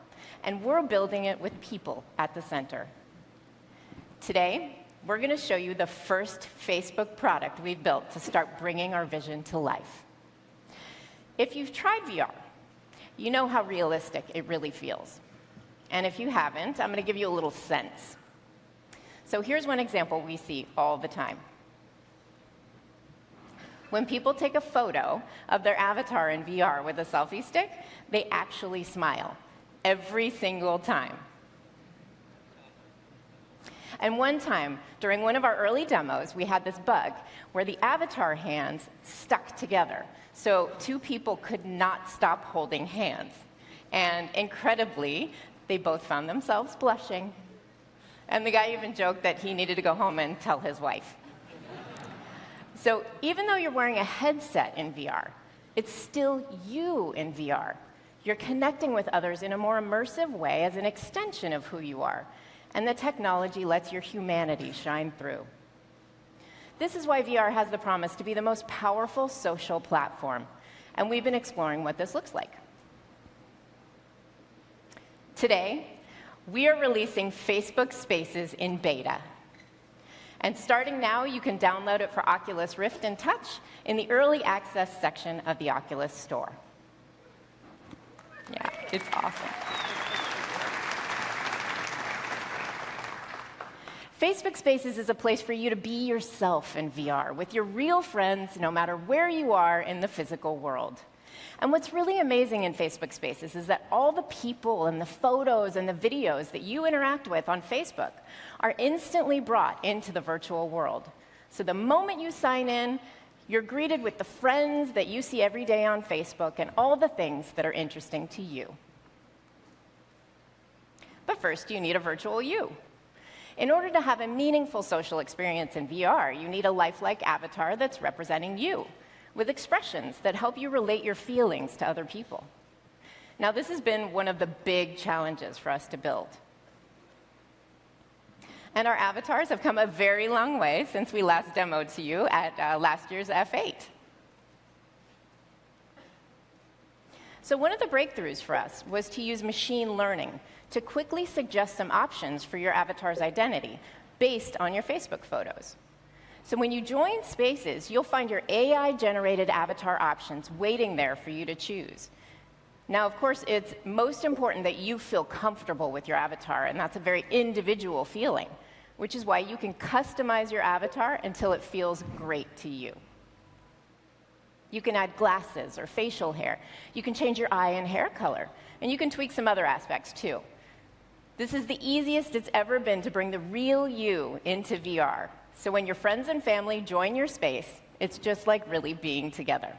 and we're building it with people at the center. Today, we're going to show you the first Facebook product we've built to start bringing our vision to life. If you've tried VR, you know how realistic it really feels. And if you haven't, I'm going to give you a little sense. So here's one example we see all the time. When people take a photo of their avatar in VR with a selfie stick, they actually smile every single time. And one time, during one of our early demos, we had this bug where the avatar hands stuck together. So two people could not stop holding hands. And incredibly, they both found themselves blushing. And the guy even joked that he needed to go home and tell his wife. So even though you're wearing a headset in VR, it's still you in VR. You're connecting with others in a more immersive way as an extension of who you are. And the technology lets your humanity shine through. This is why VR has the promise to be the most powerful social platform. And we've been exploring what this looks like. Today, we are releasing Facebook Spaces in beta. And starting now, you can download it for Oculus Rift and Touch in the early access section of the Oculus Store. Yeah, it's awesome. Facebook Spaces is a place for you to be yourself in VR with your real friends, no matter where you are in the physical world. And what's really amazing in Facebook Spaces is that all the people and the photos and the videos that you interact with on Facebook are instantly brought into the virtual world. So the moment you sign in, you're greeted with the friends that you see every day on Facebook and all the things that are interesting to you. But first, you need a virtual you. In order to have a meaningful social experience in VR, you need a lifelike avatar that's representing you, with expressions that help you relate your feelings to other people. Now, this has been one of the big challenges for us to build. And our avatars have come a very long way since we last demoed to you at last year's F8. So one of the breakthroughs for us was to use machine learning to quickly suggest some options for your avatar's identity based on your Facebook photos. So when you join Spaces, you'll find your AI-generated avatar options waiting there for you to choose. Now, of course, it's most important that you feel comfortable with your avatar, and that's a very individual feeling, which is why you can customize your avatar until it feels great to you. You can add glasses or facial hair. You can change your eye and hair color, and you can tweak some other aspects, too. This is the easiest it's ever been to bring the real you into VR. So when your friends and family join your space, it's just like really being together.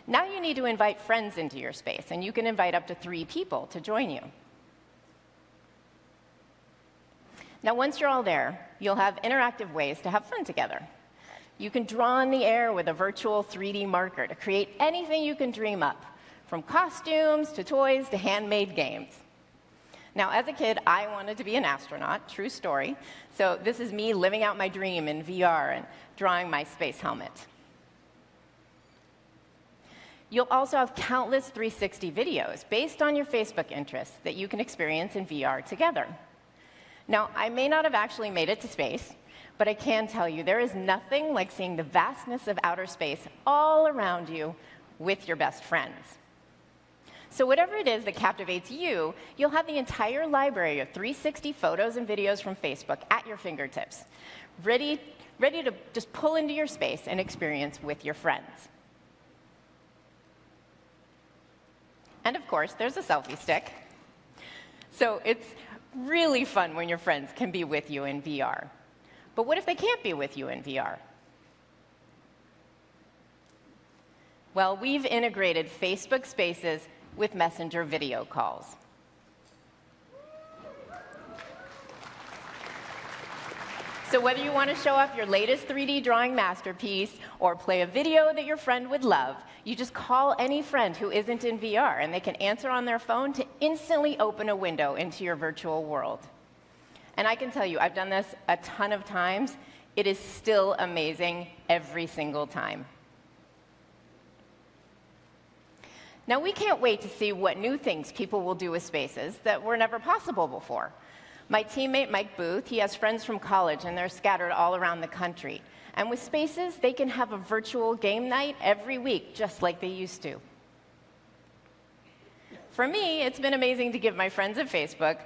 Now you need to invite friends into your space, and you can invite up to 3 people to join you. Now, once you're all there, you'll have interactive ways to have fun together. You can draw in the air with a virtual 3D marker to create anything you can dream up, from costumes to toys to handmade games. Now, as a kid, I wanted to be an astronaut, true story. So this is me living out my dream in VR and drawing my space helmet. You'll also have countless 360 videos based on your Facebook interests that you can experience in VR together. Now, I may not have actually made it to space, but I can tell you there is nothing like seeing the vastness of outer space all around you with your best friends. So whatever it is that captivates you, you'll have the entire library of 360 photos and videos from Facebook at your fingertips, ready to just pull into your space and experience with your friends. And of course, there's a selfie stick. So it's really fun when your friends can be with you in VR. But what if they can't be with you in VR? Well, we've integrated Facebook Spaces with Messenger video calls. So whether you want to show off your latest 3D drawing masterpiece or play a video that your friend would love, you just call any friend who isn't in VR, and they can answer on their phone to instantly open a window into your virtual world. And I can tell you, I've done this a ton of times. It is still amazing every single time. Now, we can't wait to see what new things people will do with Spaces that were never possible before. My teammate, Mike Booth, he has friends from college, and they're scattered all around the country. And with Spaces, they can have a virtual game night every week, just like they used to. For me, it's been amazing to give my friends at Facebook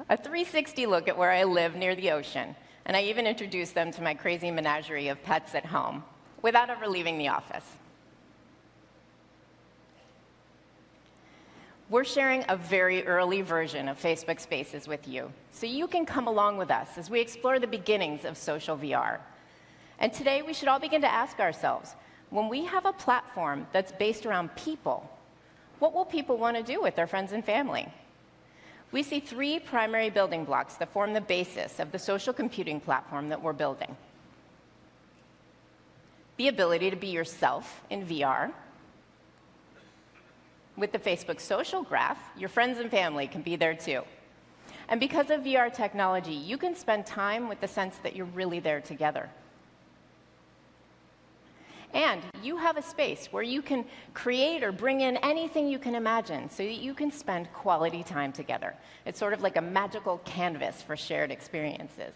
a 360 look at where I live near the ocean. And I even introduced them to my crazy menagerie of pets at home, without ever leaving the office. We're sharing a very early version of Facebook Spaces with you, so you can come along with us as we explore the beginnings of social VR. And today, we should all begin to ask ourselves, when we have a platform that's based around people, what will people want to do with their friends and family? We see three primary building blocks that form the basis of the social computing platform that we're building. The ability to be yourself in VR. With the Facebook social graph, your friends and family can be there too. And because of VR technology, you can spend time with the sense that you're really there together. And you have a space where you can create or bring in anything you can imagine so that you can spend quality time together. It's sort of like a magical canvas for shared experiences.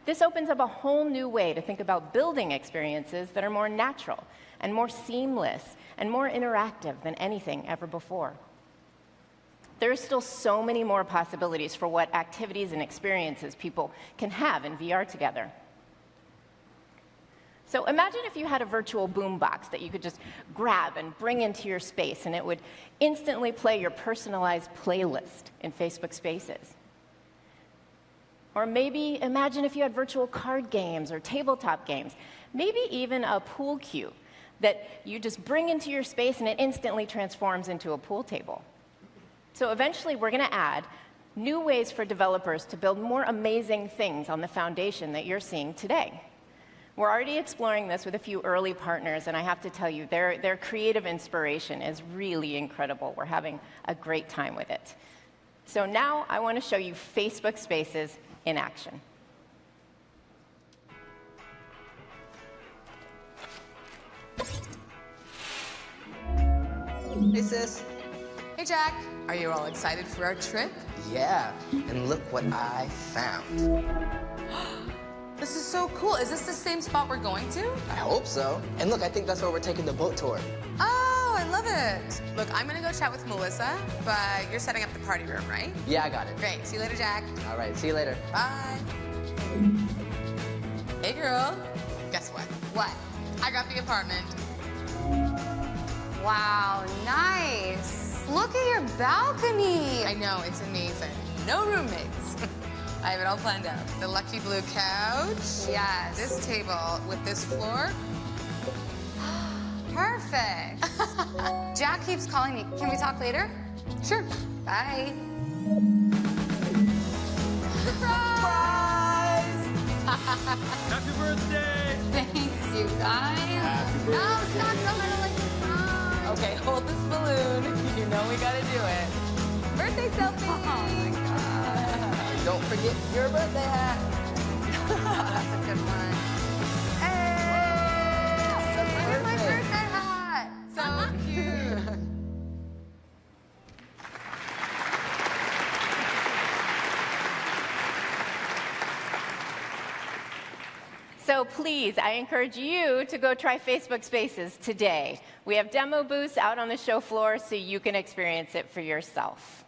This opens up a whole new way to think about building experiences that are more natural and more seamless and more interactive than anything ever before. There are still so many more possibilities for what activities and experiences people can have in VR together. So imagine if you had a virtual boombox that you could just grab and bring into your space, and it would instantly play your personalized playlist in Facebook Spaces. Or maybe imagine if you had virtual card games or tabletop games, maybe even a pool cue that you just bring into your space and it instantly transforms into a pool table. So eventually we're going to add new ways for developers to build more amazing things on the foundation that you're seeing today. We're already exploring this with a few early partners, and I have to tell you, their creative inspiration is really incredible. We're having a great time with it. So now I want to show you Facebook Spaces in action. Hey, sis. Hey, Jack. Are you all excited for our trip? Yeah, and look what I found. This is so cool. Is this the same spot we're going to? I hope so. And look, I think that's where we're taking the boat tour. Oh, I love it. Look, I'm going to go chat with Melissa, but you're setting up the party room, right? Yeah, I got it. Great. See you later, Jack. All right, see you later. Bye. Hey, girl. Guess what? What? I got the apartment. Wow, nice. Look at your balcony. I know, it's amazing. No roommates. I have it all planned out. The lucky blue couch. Yes. This table with this floor. Perfect. Jack keeps calling me. Can we talk later? Sure. Bye. Surprise! Happy birthday! Thanks, you guys. Happy birthday. No, stop. Don't I don't like the song. Okay, hold this balloon. You know we gotta do it. Birthday selfie! Oh, my God. Don't forget your birthday hat. That's a good one. Hey! Look at my birthday hat. So cute. So please, I encourage you to go try Facebook Spaces today. We have demo booths out on the show floor so you can experience it for yourself.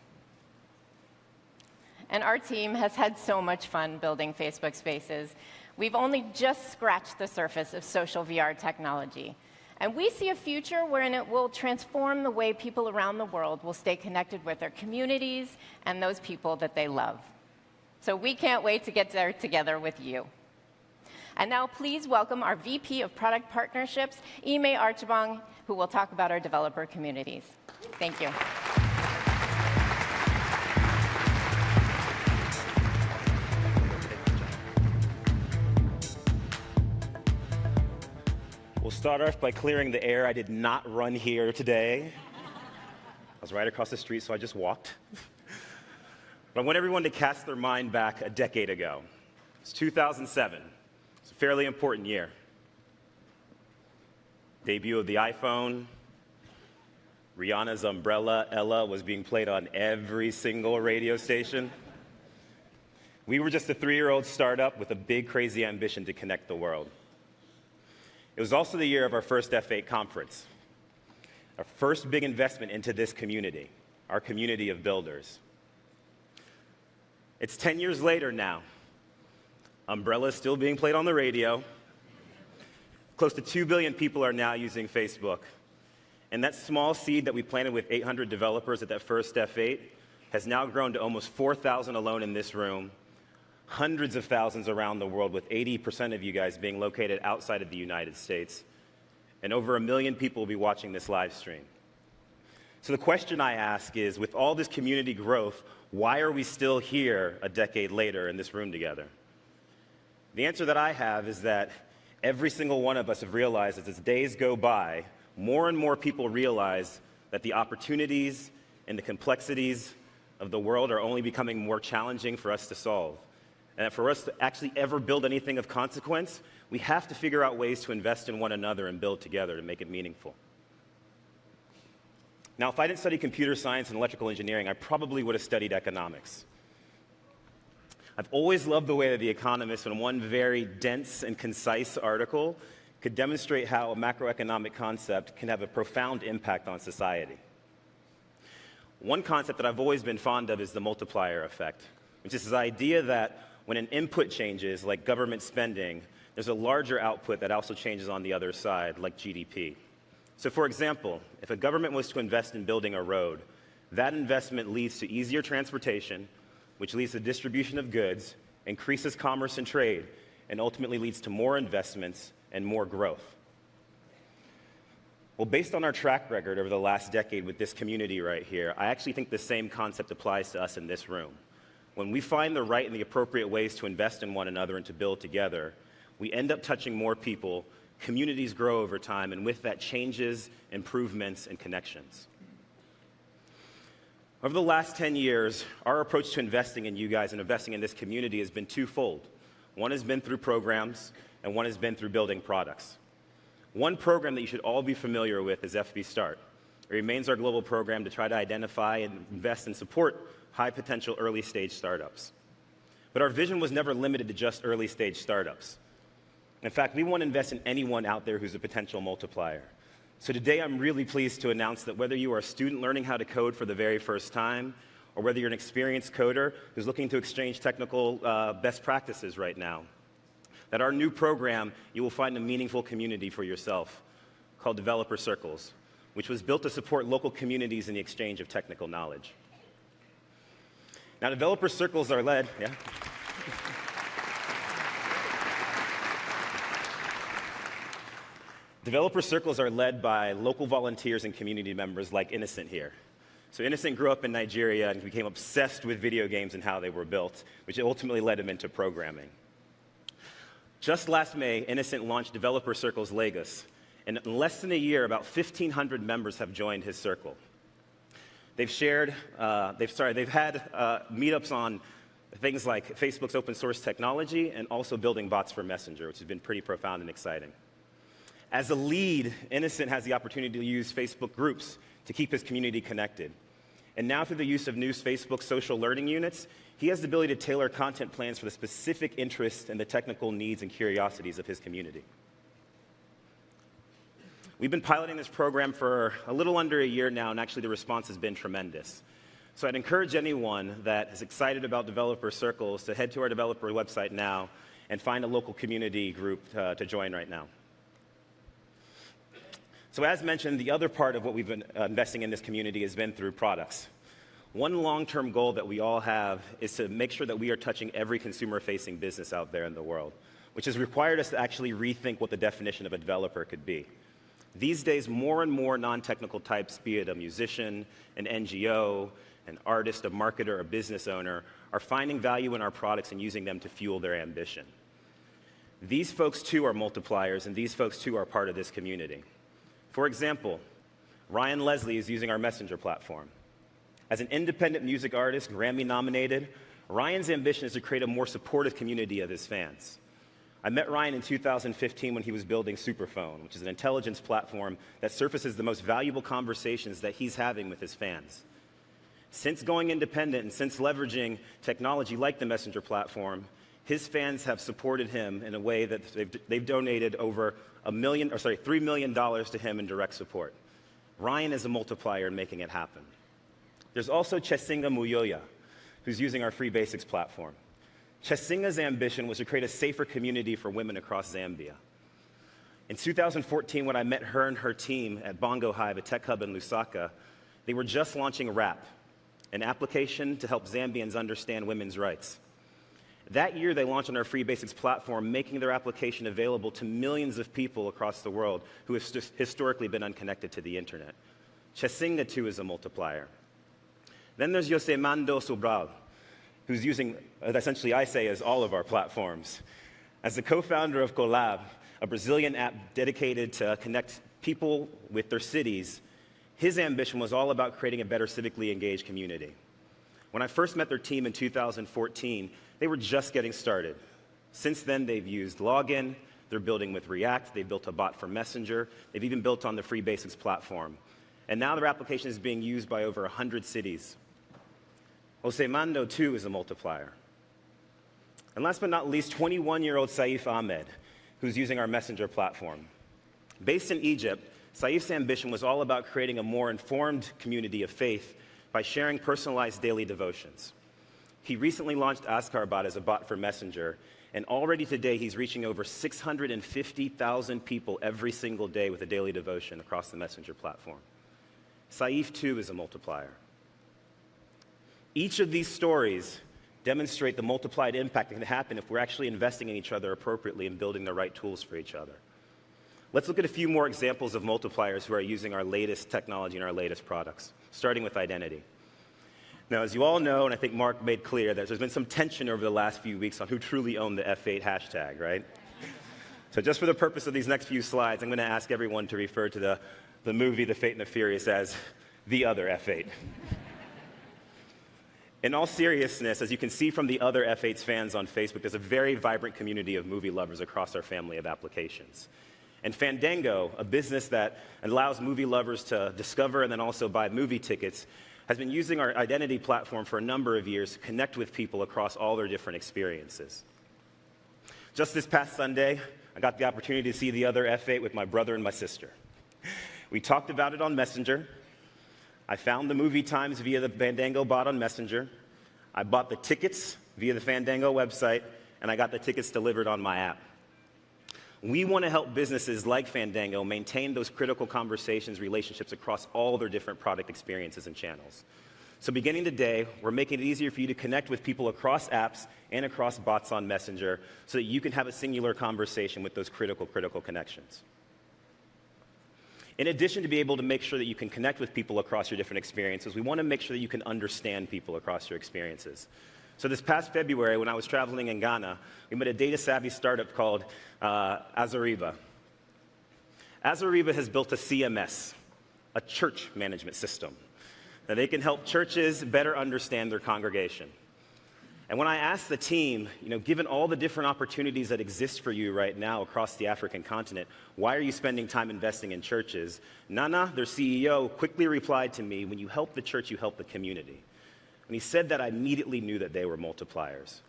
And our team has had so much fun building Facebook Spaces. We've only just scratched the surface of social VR technology. And we see a future wherein it will transform the way people around the world will stay connected with their communities and those people that they love. So we can't wait to get there together with you. And now please welcome our VP of Product Partnerships, Ime Archibong, who will talk about our developer communities. Thank you. We'll start off by clearing the air. I did not run here today. I was right across the street, so I just walked. But I want everyone to cast their mind back a decade ago. It's 2007. It's a fairly important year. Debut of the iPhone. Rihanna's Umbrella, Ella, was being played on every single radio station. We were just a 3-year-old startup with a big, crazy ambition to connect the world. It was also the year of our first F8 conference, our first big investment into this community, our community of builders. It's 10 years later now. Umbrella is still being played on the radio. Close to 2 billion people are now using Facebook. And that small seed that we planted with 800 developers at that first F8 has now grown to almost 4,000 alone in this room, hundreds of thousands around the world, with 80% of you guys being located outside of the United States. And over 1 million people will be watching this live stream. So the question I ask is, with all this community growth, why are we still here a decade later in this room together? The answer that I have is that every single one of us have realized that as days go by, more and more people realize that the opportunities and the complexities of the world are only becoming more challenging for us to solve. And that for us to actually ever build anything of consequence, we have to figure out ways to invest in one another and build together to make it meaningful. Now, if I didn't study computer science and electrical engineering, I probably would have studied economics. I've always loved the way that The Economist, in one very dense and concise article, could demonstrate how a macroeconomic concept can have a profound impact on society. One concept that I've always been fond of is the multiplier effect, which is this idea that when an input changes, like government spending, there's a larger output that also changes on the other side, like GDP. So for example, if a government was to invest in building a road, that investment leads to easier transportation, which leads to distribution of goods, increases commerce and trade, and ultimately leads to more investments and more growth. Well, based on our track record over the last decade with this community right here, I actually think the same concept applies to us in this room. When we find the right and the appropriate ways to invest in one another and to build together, we end up touching more people, communities grow over time, and with that changes, improvements, and connections. Over the last 10 years, our approach to investing in you guys and investing in this community has been twofold. One has been through programs, and one has been through building products. One program that you should all be familiar with is FB Start. It remains our global program to try to identify and invest and support high-potential early-stage startups. But our vision was never limited to just early-stage startups. In fact, we want to invest in anyone out there who's a potential multiplier. So today, I'm really pleased to announce that whether you are a student learning how to code for the very first time, or whether you're an experienced coder who's looking to exchange technical best practices right now, that our new program, you will find a meaningful community for yourself called Developer Circles, which was built to support local communities in the exchange of technical knowledge. Now, Developer Circles are led, Developer Circles are led by local volunteers and community members like Innocent here. So Innocent grew up in Nigeria and became obsessed with video games and how they were built, which ultimately led him into programming. Just last May, Innocent launched Developer Circles Lagos, and in less than a year, about 1,500 members have joined his circle. They've had meetups on things like Facebook's open source technology and also building bots for Messenger, which has been pretty profound and exciting. As a lead, Innocent has the opportunity to use Facebook groups to keep his community connected. And now through the use of new Facebook social learning units, he has the ability to tailor content plans for the specific interests and the technical needs and curiosities of his community. We've been piloting this program for a little under a year now, and actually the response has been tremendous. So I'd encourage anyone that is excited about developer circles to head to our developer website now and find a local community group to join right now. So as mentioned, the other part of what we've been investing in this community has been through products. One long-term goal that we all have is to make sure that we are touching every consumer-facing business out there in the world, which has required us to actually rethink what the definition of a developer could be. These days, more and more non-technical types, be it a musician, an NGO, an artist, a marketer, a business owner, are finding value in our products and using them to fuel their ambition. These folks, too, are multipliers, and these folks, too, are part of this community. For example, Ryan Leslie is using our Messenger platform. As an independent music artist, Grammy-nominated, Ryan's ambition is to create a more supportive community of his fans. I met Ryan in 2015 when he was building Superphone, which is an intelligence platform that surfaces the most valuable conversations that he's having with his fans. Since going independent and since leveraging technology like the Messenger platform, his fans have supported him in a way that they've donated over $3 million to him in direct support. Ryan is a multiplier in making it happen. There's also Chesinga Muyoya, who's using our Free Basics platform. Chesinga's ambition was to create a safer community for women across Zambia. In 2014, when I met her and her team at Bongo Hive, a tech hub in Lusaka, they were just launching RAP, an application to help Zambians understand women's rights. That year, they launched on our Free Basics platform, making their application available to millions of people across the world who have historically been unconnected to the internet. Chesinga, too, is a multiplier. Then there's Yosemando Sobral, who's using, essentially I say, as all of our platforms. As the co-founder of Collab, a Brazilian app dedicated to connect people with their cities, his ambition was all about creating a better civically engaged community. When I first met their team in 2014, they were just getting started. Since then, they've used Login, they're building with React, they've built a bot for Messenger, they've even built on the Free Basics platform. And now their application is being used by over 100 cities. Yosemando, too, is a multiplier. And last but not least, 21-year-old Saif Ahmed, who's using our Messenger platform. Based in Egypt, Saif's ambition was all about creating a more informed community of faith by sharing personalized daily devotions. He recently launched Azkarbot as a bot for Messenger, and already today he's reaching over 650,000 people every single day with a daily devotion across the Messenger platform. Saif, too, is a multiplier. Each of these stories demonstrate the multiplied impact that can happen if we're actually investing in each other appropriately and building the right tools for each other. Let's look at a few more examples of multipliers who are using our latest technology and our latest products, starting with identity. Now, as you all know, and I think Mark made clear, that there's been some tension over the last few weeks on who truly owned the F8 hashtag, right? So just for the purpose of these next few slides, I'm going to ask everyone to refer to the movie The Fate and the Furious as the other F8. In all seriousness, as you can see from the other F8's fans on Facebook, there's a very vibrant community of movie lovers across our family of applications. And Fandango, a business that allows movie lovers to discover and then also buy movie tickets, has been using our identity platform for a number of years to connect with people across all their different experiences. Just this past Sunday, I got the opportunity to see the other F8 with my brother and my sister. We talked about it on Messenger. I found the movie times via the Fandango bot on Messenger. I bought the tickets via the Fandango website, and I got the tickets delivered on my app. We want to help businesses like Fandango maintain those critical conversations, relationships across all their different product experiences and channels. So beginning today, we're making it easier for you to connect with people across apps and across bots on Messenger so that you can have a singular conversation with those critical connections. In addition to be able to make sure that you can connect with people across your different experiences, we want to make sure that you can understand people across your experiences. So this past February, when I was traveling in Ghana, we met a data-savvy startup called Azariba. Azariba has built a CMS, a church management system, that they can help churches better understand their congregation. And when I asked the team, given all the different opportunities that exist for you right now across the African continent, why are you spending time investing in churches? Nana, their CEO, quickly replied to me, when you help the church, you help the community. When he said that, I immediately knew that they were multipliers.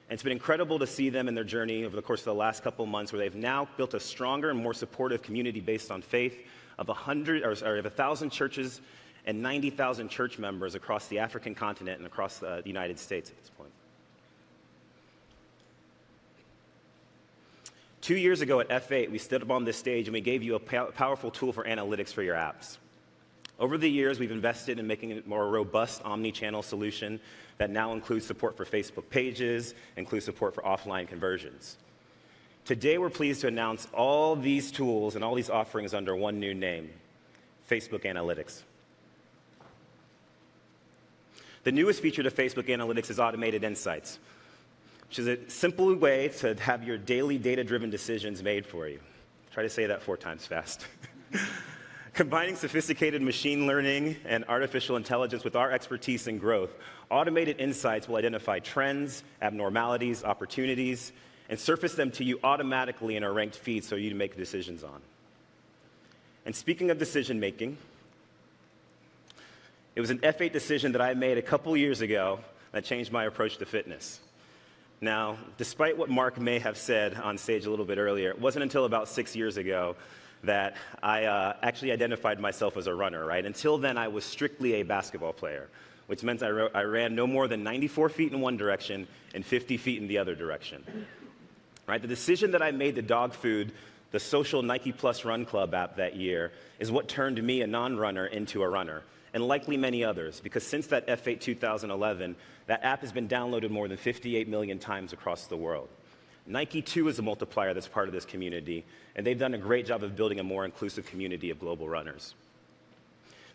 And it's been incredible to see them in their journey over the course of the last couple of months, where they've now built a stronger and more supportive community based on faith of 1,000 churches and 90,000 church members across the African continent and across the United States at this point. 2 years ago at F8, we stood up on this stage and we gave you a powerful tool for analytics for your apps. Over the years, we've invested in making it a more robust omni-channel solution that now includes support for Facebook pages, includes support for offline conversions. Today, we're pleased to announce all these tools and all these offerings under one new name, Facebook Analytics. The newest feature to Facebook Analytics is Automated Insights, which is a simple way to have your daily data-driven decisions made for you. Try to say that 4 times fast. Combining sophisticated machine learning and artificial intelligence with our expertise in growth, Automated Insights will identify trends, abnormalities, opportunities, and surface them to you automatically in a ranked feed so you can make decisions on. And speaking of decision making, it was an F8 decision that I made a couple years ago that changed my approach to fitness. Now, despite what Mark may have said on stage a little bit earlier, it wasn't until about 6 years ago that I actually identified myself as a runner, right? Until then, I was strictly a basketball player, which meant I ran no more than 94 feet in one direction and 50 feet in the other direction, right? The decision that I made to dog food the social Nike Plus Run Club app that year is what turned me, a non-runner, into a runner, and likely many others, because since that F8 2011, that app has been downloaded more than 58 million times across the world. Nike, too, is a multiplier that's part of this community, and they've done a great job of building a more inclusive community of global runners.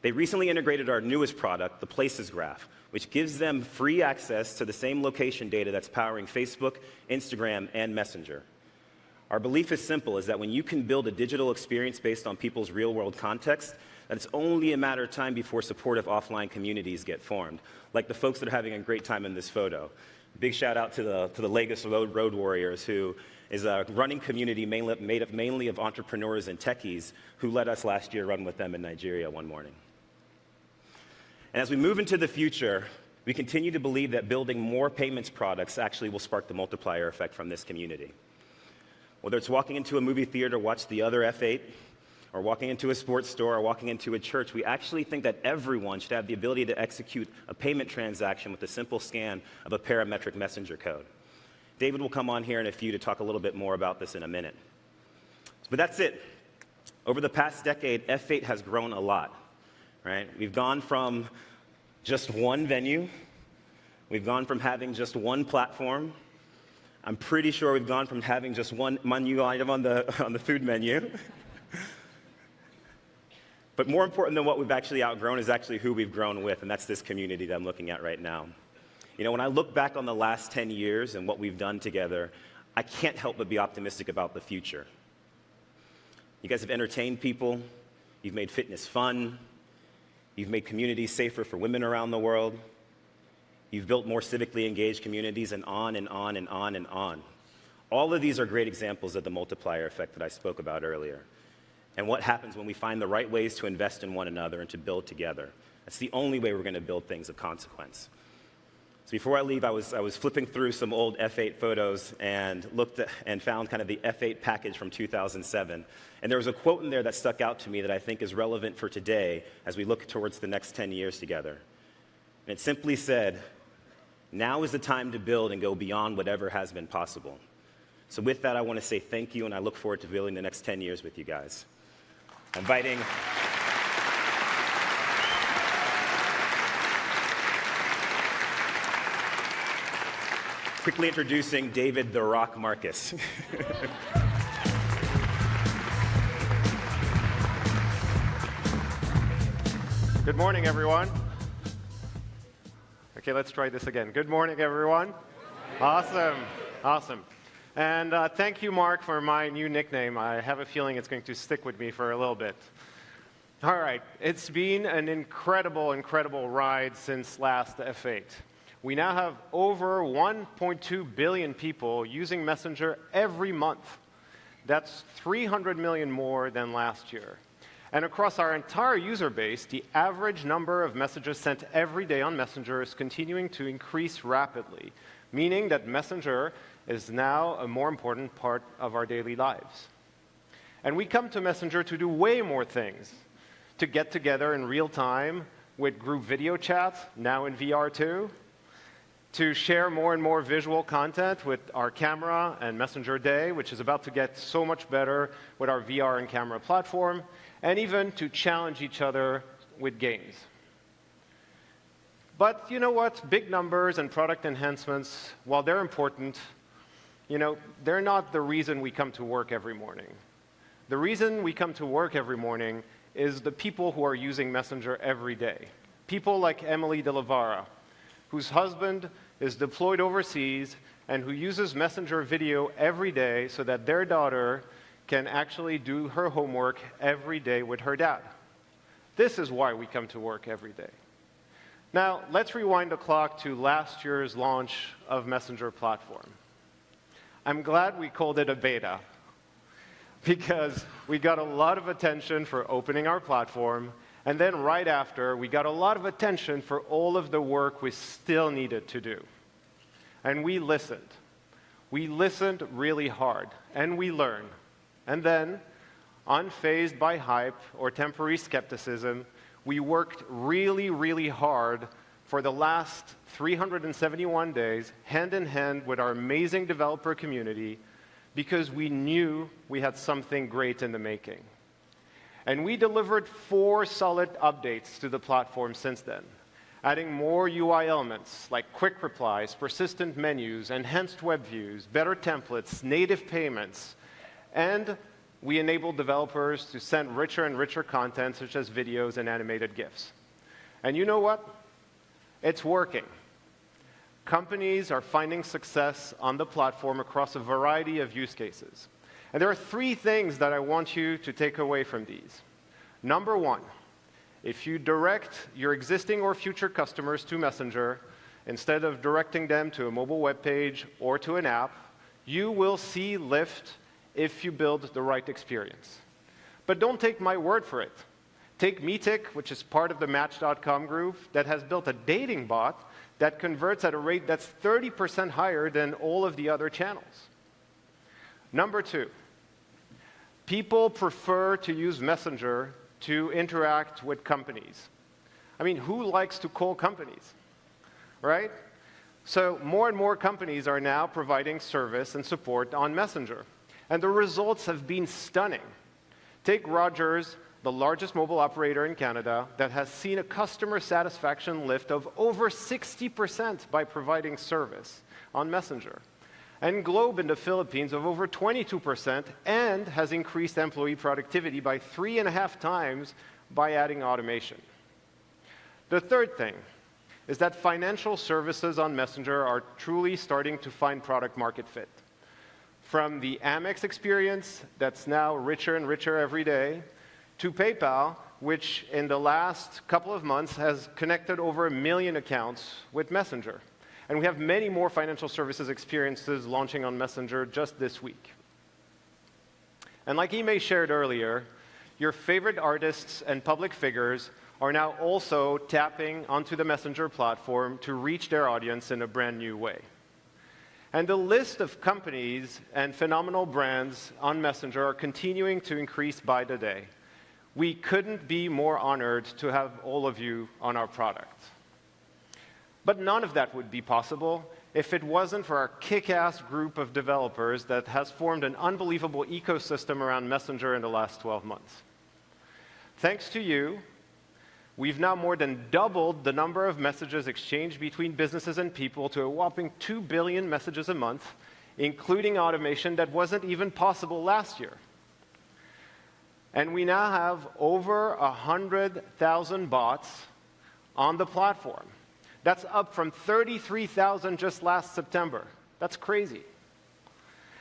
They recently integrated our newest product, the Places Graph, which gives them free access to the same location data that's powering Facebook, Instagram, and Messenger. Our belief is simple, is that when you can build a digital experience based on people's real-world context, that it's only a matter of time before supportive offline communities get formed, like the folks that are having a great time in this photo. Big shout out to the Lagos Road Warriors, who is a running community made up mainly of entrepreneurs and techies who let us last year run with them in Nigeria one morning. And as we move into the future, we continue to believe that building more payments products actually will spark the multiplier effect from this community. Whether it's walking into a movie theater to watch the other F8, or walking into a sports store, or walking into a church, we actually think that everyone should have the ability to execute a payment transaction with a simple scan of a parametric messenger code. David will come on here in a few to talk a little bit more about this in a minute. But that's it. Over the past decade, F8 has grown a lot, right? We've gone from just one venue. We've gone from having just one platform. I'm pretty sure we've gone from having just one menu item on the food menu. But more important than what we've actually outgrown is actually who we've grown with, and that's this community that I'm looking at right now. You know, when I look back on the last 10 years and what we've done together, I can't help but be optimistic about the future. You guys have entertained people, you've made fitness fun, you've made communities safer for women around the world, you've built more civically engaged communities, and on and on and on and on. All of these are great examples of the multiplier effect that I spoke about earlier. And what happens when we find the right ways to invest in one another and to build together. That's the only way we're going to build things of consequence. So before I leave, I was flipping through some old F8 photos and looked at, and found kind of the F8 package from 2007. And there was a quote in there that stuck out to me that I think is relevant for today as we look towards the next 10 years together. And it simply said, "Now is the time to build and go beyond whatever has been possible." So with that, I want to say thank you, and I look forward to building the next 10 years with you guys. Inviting quickly introducing David "The Rock" Marcus. Good morning, everyone. Okay, let's try this again. Good morning, everyone. Awesome, awesome. And thank you, Mark, for my new nickname. I have a feeling it's going to stick with me for a little bit. All right, it's been an incredible, incredible ride since last F8. We now have over 1.2 billion people using Messenger every month. That's 300 million more than last year. And across our entire user base, the average number of messages sent every day on Messenger is continuing to increase rapidly, meaning that Messenger is now a more important part of our daily lives. And we come to Messenger to do way more things, to get together in real time with group video chat, now in VR too, to share more and more visual content with our camera and Messenger Day, which is about to get so much better with our VR and camera platform, and even to challenge each other with games. But you know what? Big numbers and product enhancements, while they're important, they're not the reason we come to work every morning. The reason we come to work every morning is the people who are using Messenger every day. People like Emily de la Vara, whose husband is deployed overseas and who uses Messenger video every day so that their daughter can actually do her homework every day with her dad. This is why we come to work every day. Now, let's rewind the clock to last year's launch of Messenger platform. I'm glad we called it a beta, because we got a lot of attention for opening our platform, and then right after, we got a lot of attention for all of the work we still needed to do. And we listened. We listened really hard, and we learned. And then, unfazed by hype or temporary skepticism, we worked really, really hard for the last 371 days, hand in hand with our amazing developer community, because we knew we had something great in the making. And we delivered 4 solid updates to the platform since then, adding more UI elements like quick replies, persistent menus, enhanced web views, better templates, native payments, and we enabled developers to send richer and richer content, such as videos and animated GIFs. And you know what? It's working. Companies are finding success on the platform across a variety of use cases. And there are 3 things that I want you to take away from these. Number 1, if you direct your existing or future customers to Messenger, instead of directing them to a mobile web page or to an app, you will see lift if you build the right experience. But don't take my word for it. Take Meetic, which is part of the Match.com group, that has built a dating bot that converts at a rate that's 30% higher than all of the other channels. Number 2, people prefer to use Messenger to interact with companies. I mean, who likes to call companies, right? So more and more companies are now providing service and support on Messenger. And the results have been stunning. Take Rogers, the largest mobile operator in Canada, that has seen a customer satisfaction lift of over 60% by providing service on Messenger. And Globe in the Philippines of over 22%, and has increased employee productivity by 3.5 times by adding automation. The third thing is that financial services on Messenger are truly starting to find product market fit. From the Amex experience that's now richer and richer every day, to PayPal, which in the last couple of months has connected over 1 million accounts with Messenger. And we have many more financial services experiences launching on Messenger just this week. And like Ime shared earlier, your favorite artists and public figures are now also tapping onto the Messenger platform to reach their audience in a brand new way. And the list of companies and phenomenal brands on Messenger are continuing to increase by the day. We couldn't be more honored to have all of you on our product. But none of that would be possible if it wasn't for our kick-ass group of developers that has formed an unbelievable ecosystem around Messenger in the last 12 months. Thanks to you, we've now more than doubled the number of messages exchanged between businesses and people to a whopping 2 billion messages a month, including automation that wasn't even possible last year. And we now have over 100,000 bots on the platform. That's up from 33,000 just last September. That's crazy.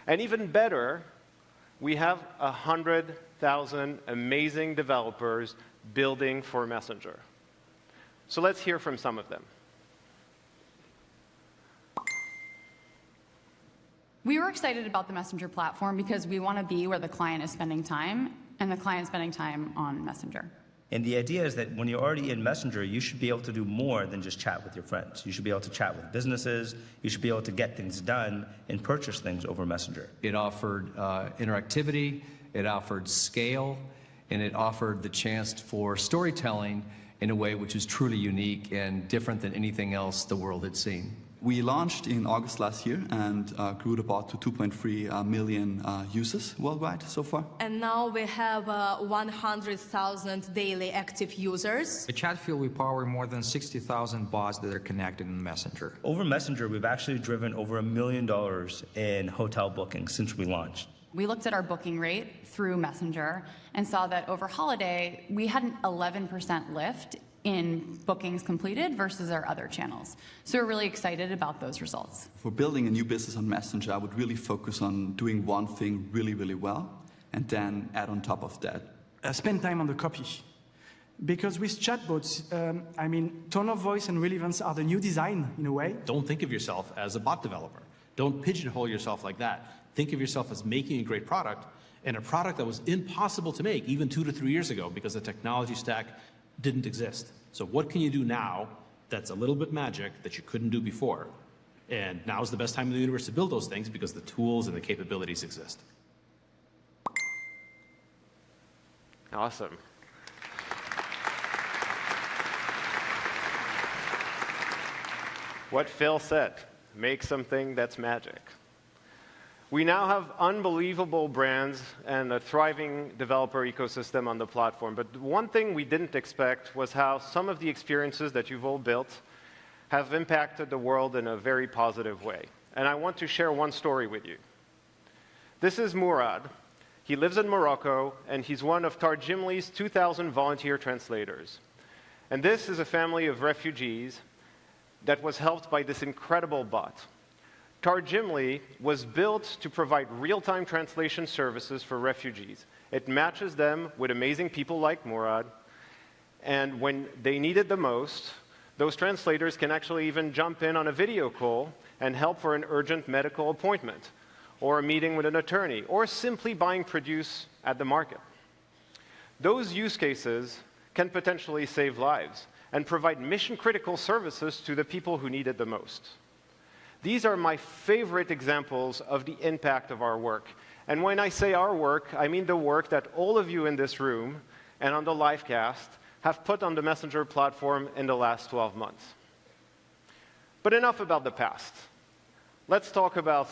And even better, we have 100,000 amazing developers building for Messenger. So let's hear from some of them. We were excited about the Messenger platform because we want to be where the client is spending time. and the client spending time on Messenger. And the idea is that when you're already in Messenger, you should be able to do more than just chat with your friends. You should be able to chat with businesses. You should be able to get things done and purchase things over Messenger. It offered interactivity, it offered scale, and it offered the chance for storytelling in a way which is truly unique and different than anything else the world had seen. We launched in August last year and grew the bot to 2.3 million users worldwide so far. And now we have 100,000 daily active users. At Chatfuel, we power more than 60,000 bots that are connected in Messenger. Over Messenger, we've actually driven over $1 million in hotel bookings since we launched. We looked at our booking rate through Messenger and saw that over holiday, we had an 11% lift in bookings completed versus our other channels. So we're really excited about those results. For building a new business on Messenger, I would really focus on doing one thing really, really well, and then add on top of that. Spend time on the copy. Because with chatbots, tone of voice and relevance are the new design, in a way. Don't think of yourself as a bot developer. Don't pigeonhole yourself like that. Think of yourself as making a great product, and a product that was impossible to make even 2 to 3 years ago because the technology stack didn't exist. So what can you do now that's a little bit magic that you couldn't do before? And now is the best time in the universe to build those things because the tools and the capabilities exist. Awesome. What Phil said, make something that's magic. We now have unbelievable brands and a thriving developer ecosystem on the platform. But one thing we didn't expect was how some of the experiences that you've all built have impacted the world in a very positive way. And I want to share one story with you. This is Murad. He lives in Morocco, and he's one of Tarjimli's 2,000 volunteer translators. And this is a family of refugees that was helped by this incredible bot. Tarjimli was built to provide real-time translation services for refugees. It matches them with amazing people like Murad, and when they need it the most, those translators can actually even jump in on a video call and help for an urgent medical appointment, or a meeting with an attorney, or simply buying produce at the market. Those use cases can potentially save lives and provide mission-critical services to the people who need it the most. These are my favorite examples of the impact of our work. And when I say our work, I mean the work that all of you in this room and on the livecast have put on the Messenger platform in the last 12 months. But enough about the past. Let's talk about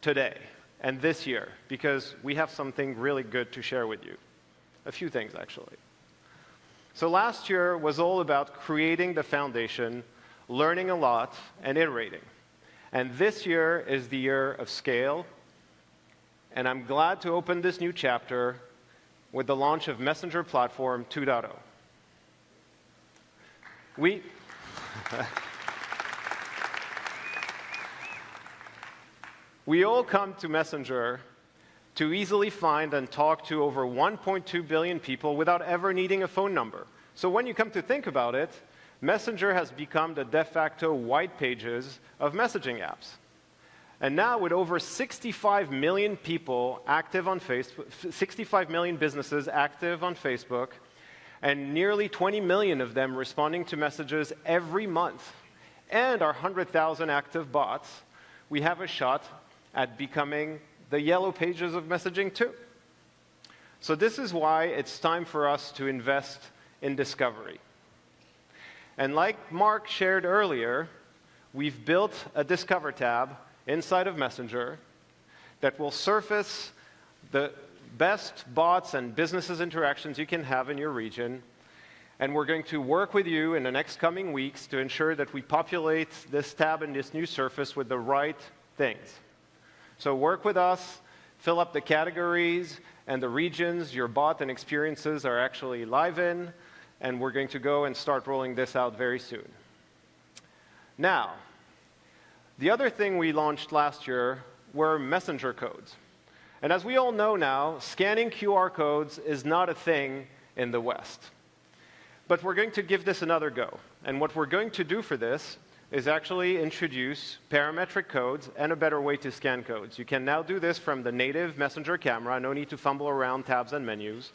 today and this year, because we have something really good to share with you. A few things, actually. So last year was all about creating the foundation, learning a lot, and iterating. And this year is the year of scale, and I'm glad to open this new chapter with the launch of Messenger Platform 2.0. We all come to Messenger to easily find and talk to over 1.2 billion people without ever needing a phone number. So when you come to think about it, Messenger has become the de facto white pages of messaging apps. And now with over 65 million people active on Facebook, 65 million businesses active on Facebook, and nearly 20 million of them responding to messages every month, and our 100,000 active bots, we have a shot at becoming the yellow pages of messaging too. So this is why it's time for us to invest in discovery. And like Mark shared earlier, we've built a Discover tab inside of Messenger that will surface the best bots and businesses interactions you can have in your region. And we're going to work with you in the next coming weeks to ensure that we populate this tab and this new surface with the right things. So work with us, fill up the categories and the regions your bot and experiences are actually live in, and we're going to go and start rolling this out very soon. Now, the other thing we launched last year were messenger codes. And as we all know now, scanning QR codes is not a thing in the West. But we're going to give this another go. And what we're going to do for this, is actually introduce parametric codes and a better way to scan codes. You can now do this from the native Messenger camera, no need to fumble around tabs and menus.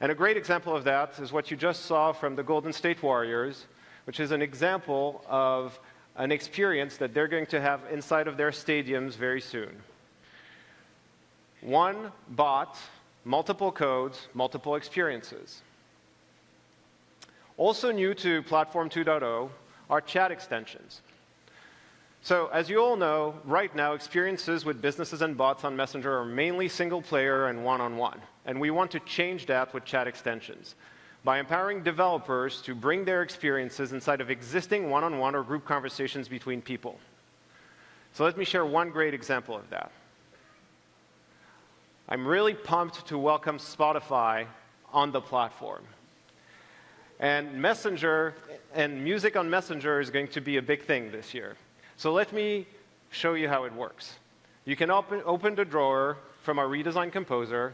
And a great example of that is what you just saw from the Golden State Warriors, which is an example of an experience that they're going to have inside of their stadiums very soon. One bot, multiple codes, multiple experiences. Also new to Platform 2.0 are chat extensions. So as you all know, right now, experiences with businesses and bots on Messenger are mainly single player and one-on-one. And we want to change that with chat extensions by empowering developers to bring their experiences inside of existing one-on-one or group conversations between people. So let me share one great example of that. I'm really pumped to welcome Spotify on the platform. And Messenger and music on Messenger is going to be a big thing this year. So let me show you how it works. You can open the drawer from our redesigned composer,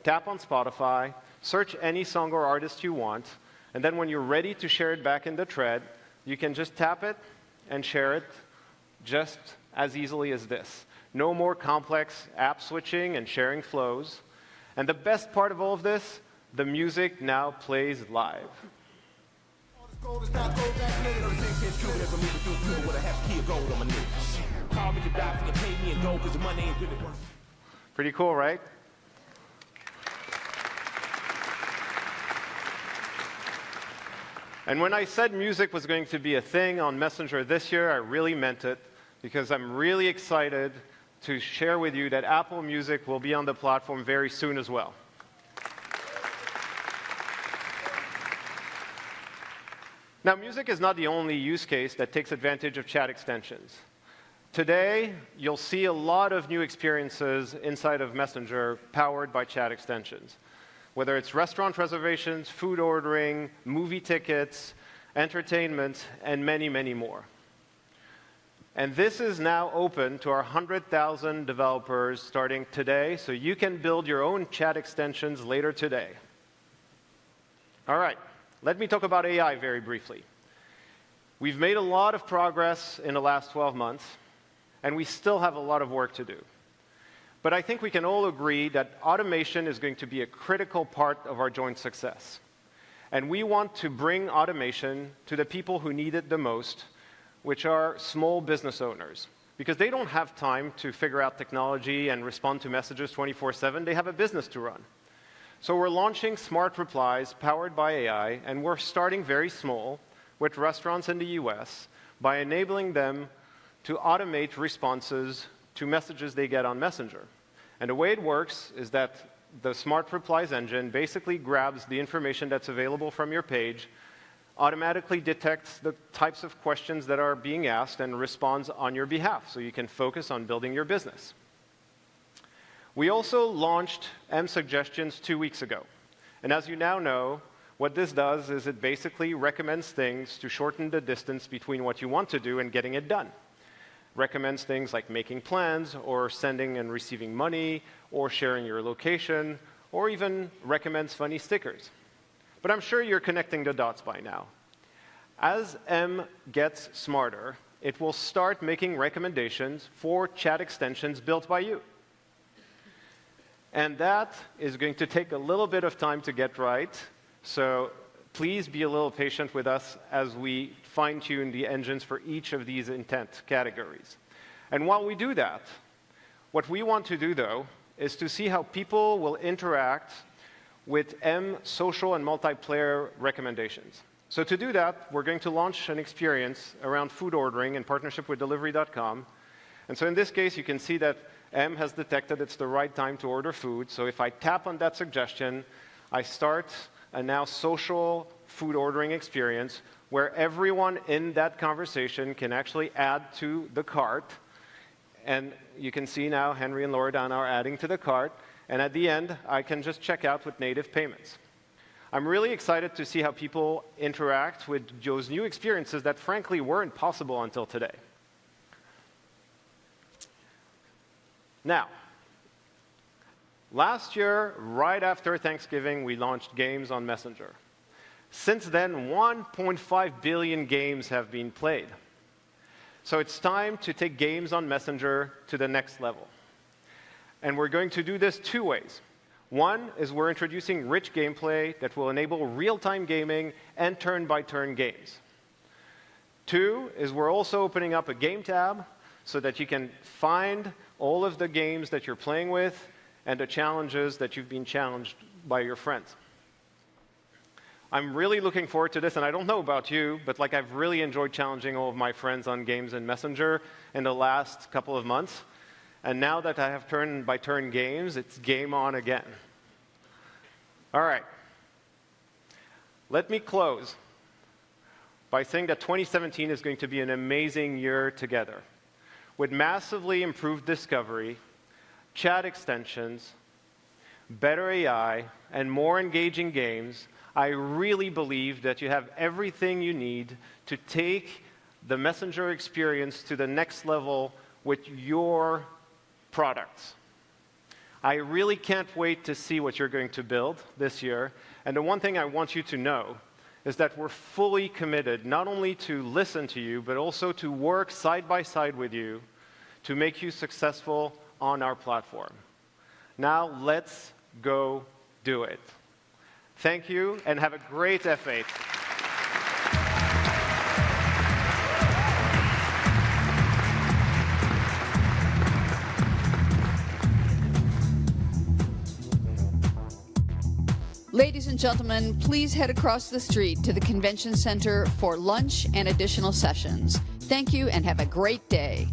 tap on Spotify, search any song or artist you want, and then when you're ready to share it back in the thread, you can just tap it and share it just as easily as this. No more complex app switching and sharing flows. And the best part of all of this, the music now plays live. Pretty cool, right? And when I said music was going to be a thing on Messenger this year, I really meant it, because I'm really excited to share with you that Apple Music will be on the platform very soon as well. Now, music is not the only use case that takes advantage of chat extensions. Today, you'll see a lot of new experiences inside of Messenger powered by chat extensions. Whether it's restaurant reservations, food ordering, movie tickets, entertainment, and many, many more. And this is now open to our 100,000 developers starting today, so you can build your own chat extensions later today. All right. Let me talk about AI very briefly. We've made a lot of progress in the last 12 months, and we still have a lot of work to do. But I think we can all agree that automation is going to be a critical part of our joint success. And we want to bring automation to the people who need it the most, which are small business owners. Because they don't have time to figure out technology and respond to messages 24/7. They have a business to run. So we're launching smart replies powered by AI, and we're starting very small with restaurants in the US by enabling them to automate responses to messages they get on Messenger. And the way it works is that the smart replies engine basically grabs the information that's available from your page, automatically detects the types of questions that are being asked, and responds on your behalf, so you can focus on building your business. We also launched M-Suggestions 2 weeks ago. And as you now know, what this does is it basically recommends things to shorten the distance between what you want to do and getting it done. Recommends things like making plans, or sending and receiving money, or sharing your location, or even recommends funny stickers. But I'm sure you're connecting the dots by now. As M gets smarter, it will start making recommendations for chat extensions built by you. And that is going to take a little bit of time to get right, so please be a little patient with us as we fine-tune the engines for each of these intent categories. And while we do that, what we want to do, though, is to see how people will interact with M social and multiplayer recommendations. So to do that, we're going to launch an experience around food ordering in partnership with Delivery.com. And so in this case, you can see that M has detected it's the right time to order food. So if I tap on that suggestion, I start a now social food ordering experience where everyone in that conversation can actually add to the cart. And you can see now Henry and Loredan are adding to the cart. And at the end, I can just check out with native payments. I'm really excited to see how people interact with those new experiences that frankly weren't possible until today. Now, last year, right after Thanksgiving, we launched games on Messenger. Since then, 1.5 billion games have been played. So it's time to take games on Messenger to the next level. And we're going to do this two ways. One is we're introducing rich gameplay that will enable real-time gaming and turn-by-turn games. Two is we're also opening up a game tab so that you can find all of the games that you're playing with and the challenges that you've been challenged by your friends. I'm really looking forward to this, and I don't know about you, but like I've really enjoyed challenging all of my friends on games in Messenger in the last couple of months. And now that I have turn-by-turn games, it's game on again. All right. Let me close by saying that 2017 is going to be an amazing year together. With massively improved discovery, chat extensions, better AI, and more engaging games, I really believe that you have everything you need to take the Messenger experience to the next level with your products. I really can't wait to see what you're going to build this year. And the one thing I want you to know is that we're fully committed not only to listen to you, but also to work side by side with you to make you successful on our platform. Now let's go do it. Thank you, and have a great F8. Ladies and gentlemen, please head across the street to the Convention Center for lunch and additional sessions. Thank you, and have a great day.